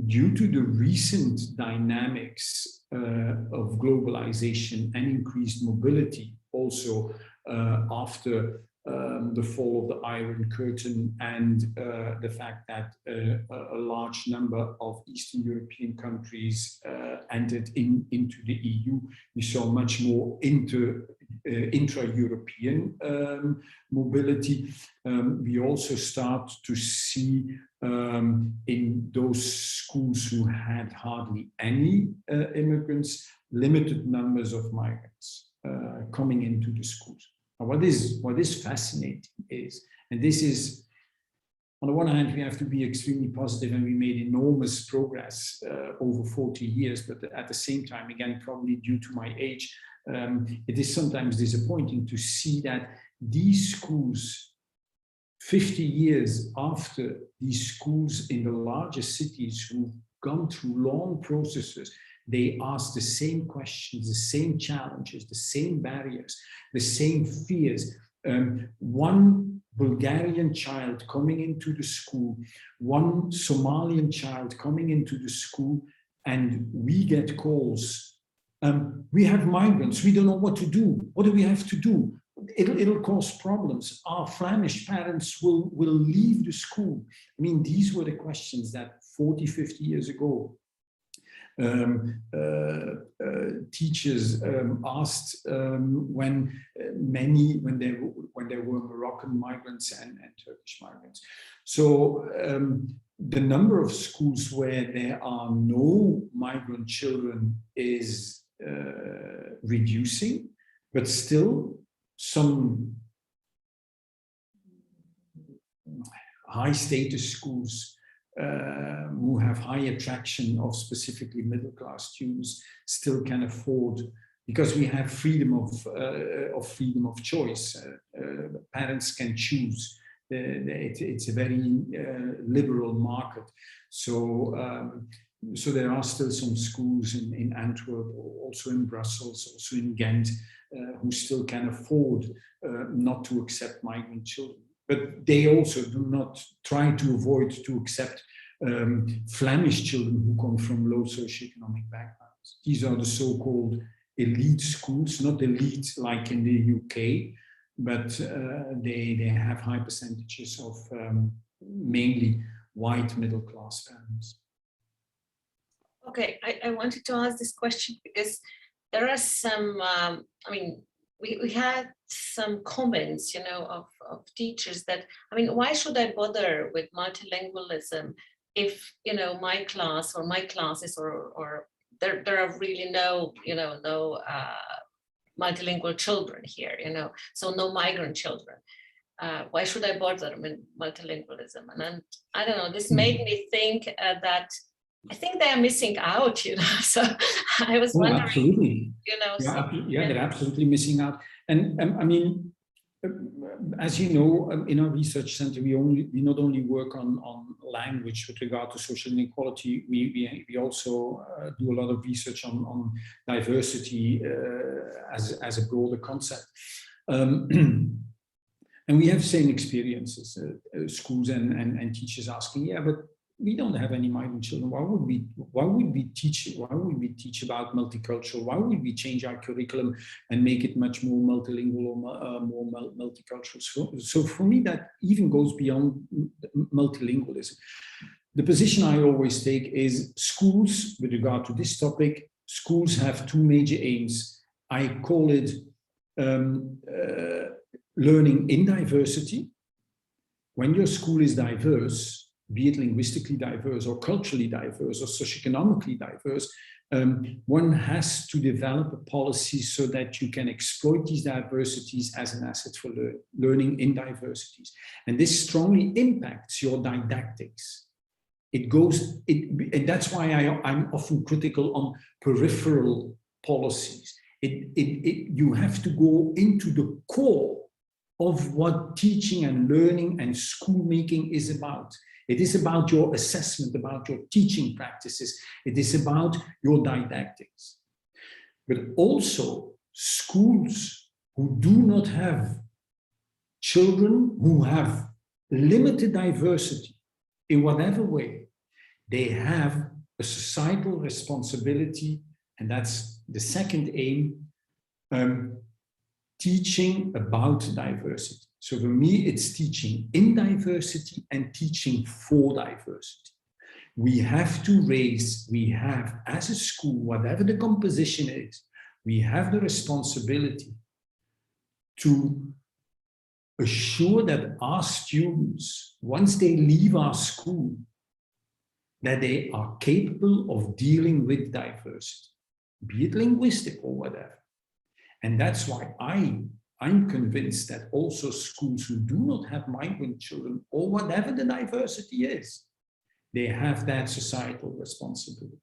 Due to the recent dynamics of globalization and increased mobility, also after the fall of the Iron Curtain, and the fact that a large number of Eastern European countries entered into the EU, we saw much more intra-European mobility. We also start to see in those schools who had hardly any immigrants, limited numbers of migrants coming into the schools. Now, what is fascinating is, and this is, on the one hand, we have to be extremely positive, and we made enormous progress over 40 years, but at the same time, again, probably due to my age, it is sometimes disappointing to see that these schools, 50 years after these schools in the largest cities who've gone through long processes, they ask the same questions, the same challenges, the same barriers, the same fears. One Bulgarian child coming into the school, one Somalian child coming into the school, and we get calls. We have migrants, we don't know what to do. What do we have to do? It'll cause problems. Our Flemish parents will leave the school. I mean, these were the questions that 40, 50 years ago teachers asked when there were Moroccan migrants and Turkish migrants. So the number of schools where there are no migrant children is reducing, but still some high status schools who have high attraction of specifically middle-class students still can afford, because we have freedom of choice. Parents can choose. It's a very liberal market. So there are still some schools in Antwerp, also in Brussels, also in Ghent, who still can afford not to accept migrant children. But they also do not try to avoid to accept Flemish children who come from low socioeconomic backgrounds. These are the so-called elite schools, not elite like in the UK, but they have high percentages of mainly white middle-class families. Okay, I wanted to ask this question because there are some, I mean, we had some comments, you know, of teachers that, I mean, why should I bother with multilingualism if, you know, my class or my classes or there are really no, you know, no multilingual children here, you know, so no migrant children. why should I bother multilingualism? And then, I don't know, this made me think that I think they are missing out, you know. So I was wondering, absolutely. You know, They're absolutely missing out. And I mean, as you know, in our research center, we not only work on language with regard to social inequality, we also do a lot of research on diversity as a broader concept. And we have same experiences, schools and teachers asking, yeah, but we don't have any migrant children. Why would we teach about multicultural? Why would we change our curriculum and make it much more multilingual or more multicultural? So for me, that even goes beyond multilingualism. The position I always take is schools, with regard to this topic, schools have two major aims. I call it learning in diversity. When your school is diverse, be it linguistically diverse or culturally diverse or socioeconomically diverse, one has to develop a policy so that you can exploit these diversities as an asset for learning in diversities. And this strongly impacts your didactics. And that's why I'm often critical on peripheral policies. You have to go into the core of what teaching and learning and school making is about. It is about your assessment, about your teaching practices. It is about your didactics. But also schools who do not have children who have limited diversity in whatever way, they have a societal responsibility, and that's the second aim, teaching about diversity. So for me, it's teaching in diversity and teaching for diversity. We have as a school, whatever the composition is, we have the responsibility to assure that our students, once they leave our school, that they are capable of dealing with diversity, be it linguistic or whatever. And that's why I'm convinced that also schools who do not have migrant children, or whatever the diversity is, they have that societal responsibility.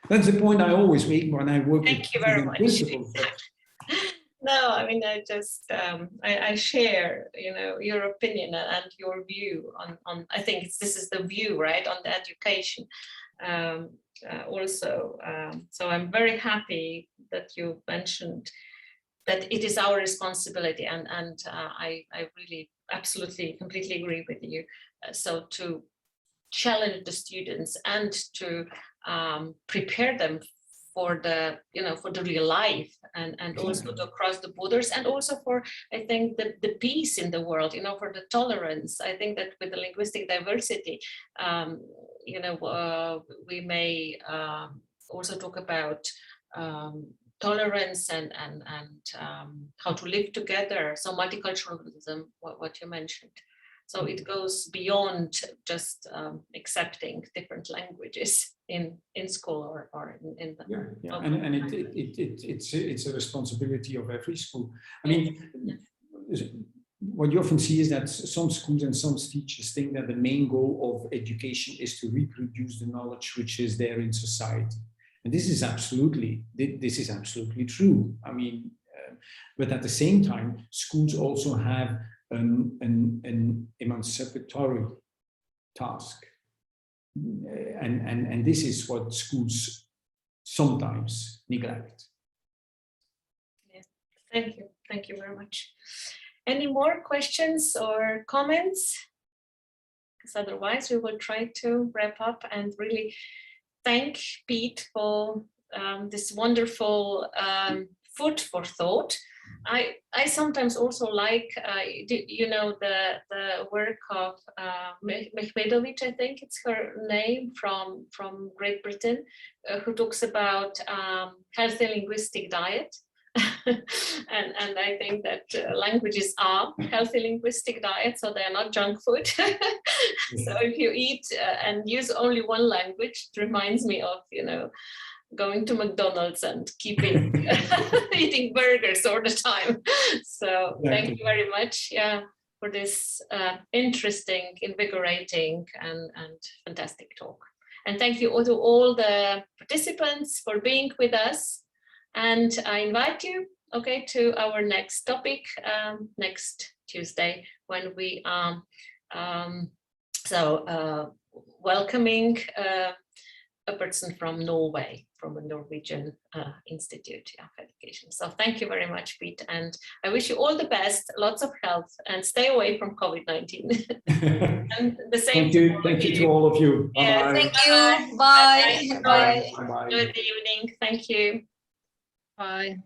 That's the point I always make when I work with principals. No, I mean, I just, I share, you know, your opinion and your view on I think this is the view, right, on the education also. So I'm very happy that you mentioned that it is our responsibility, and I really absolutely completely agree with you. So to challenge the students and to prepare them for the, you know, for the real life, and also to cross the borders, and also for, I think, the peace in the world, you know, for the tolerance. I think that with the linguistic diversity, you know, we may also talk about tolerance and how to live together. So multiculturalism, what you mentioned. So it goes beyond just accepting different languages in school or in the and it's a responsibility of every school. I mean, what you often see is that some schools and some teachers think that the main goal of education is to reproduce the knowledge which is there in society. And this is absolutely true. I mean, but at the same time, schools also have an emancipatory task. And this is what schools sometimes neglect. Yeah. Thank you very much. Any more questions or comments? Because otherwise we will try to wrap up and really thank Piet for this wonderful food for thought. I sometimes also like, you know, the work of Mehmedovic, I think it's her name, from Great Britain, who talks about healthy linguistic diet. and I think that languages are healthy linguistic diet, so they are not junk food. So if you eat and use only one language, it reminds me of, you know, going to McDonald's and keeping eating burgers all the time. So thank you very much, for this interesting, invigorating, and fantastic talk. And thank you to all the participants for being with us. And I invite you, to our next topic next Tuesday, when we are welcoming a person from Norway, from a Norwegian Institute of Education. So thank you very much, Piet, and I wish you all the best, lots of health, and stay away from COVID-19. And the same. Thank you to all of you. Yeah, Bye-bye. Thank you. Bye. Bye. Bye. Bye-bye. Enjoy the evening. Thank you. Bye.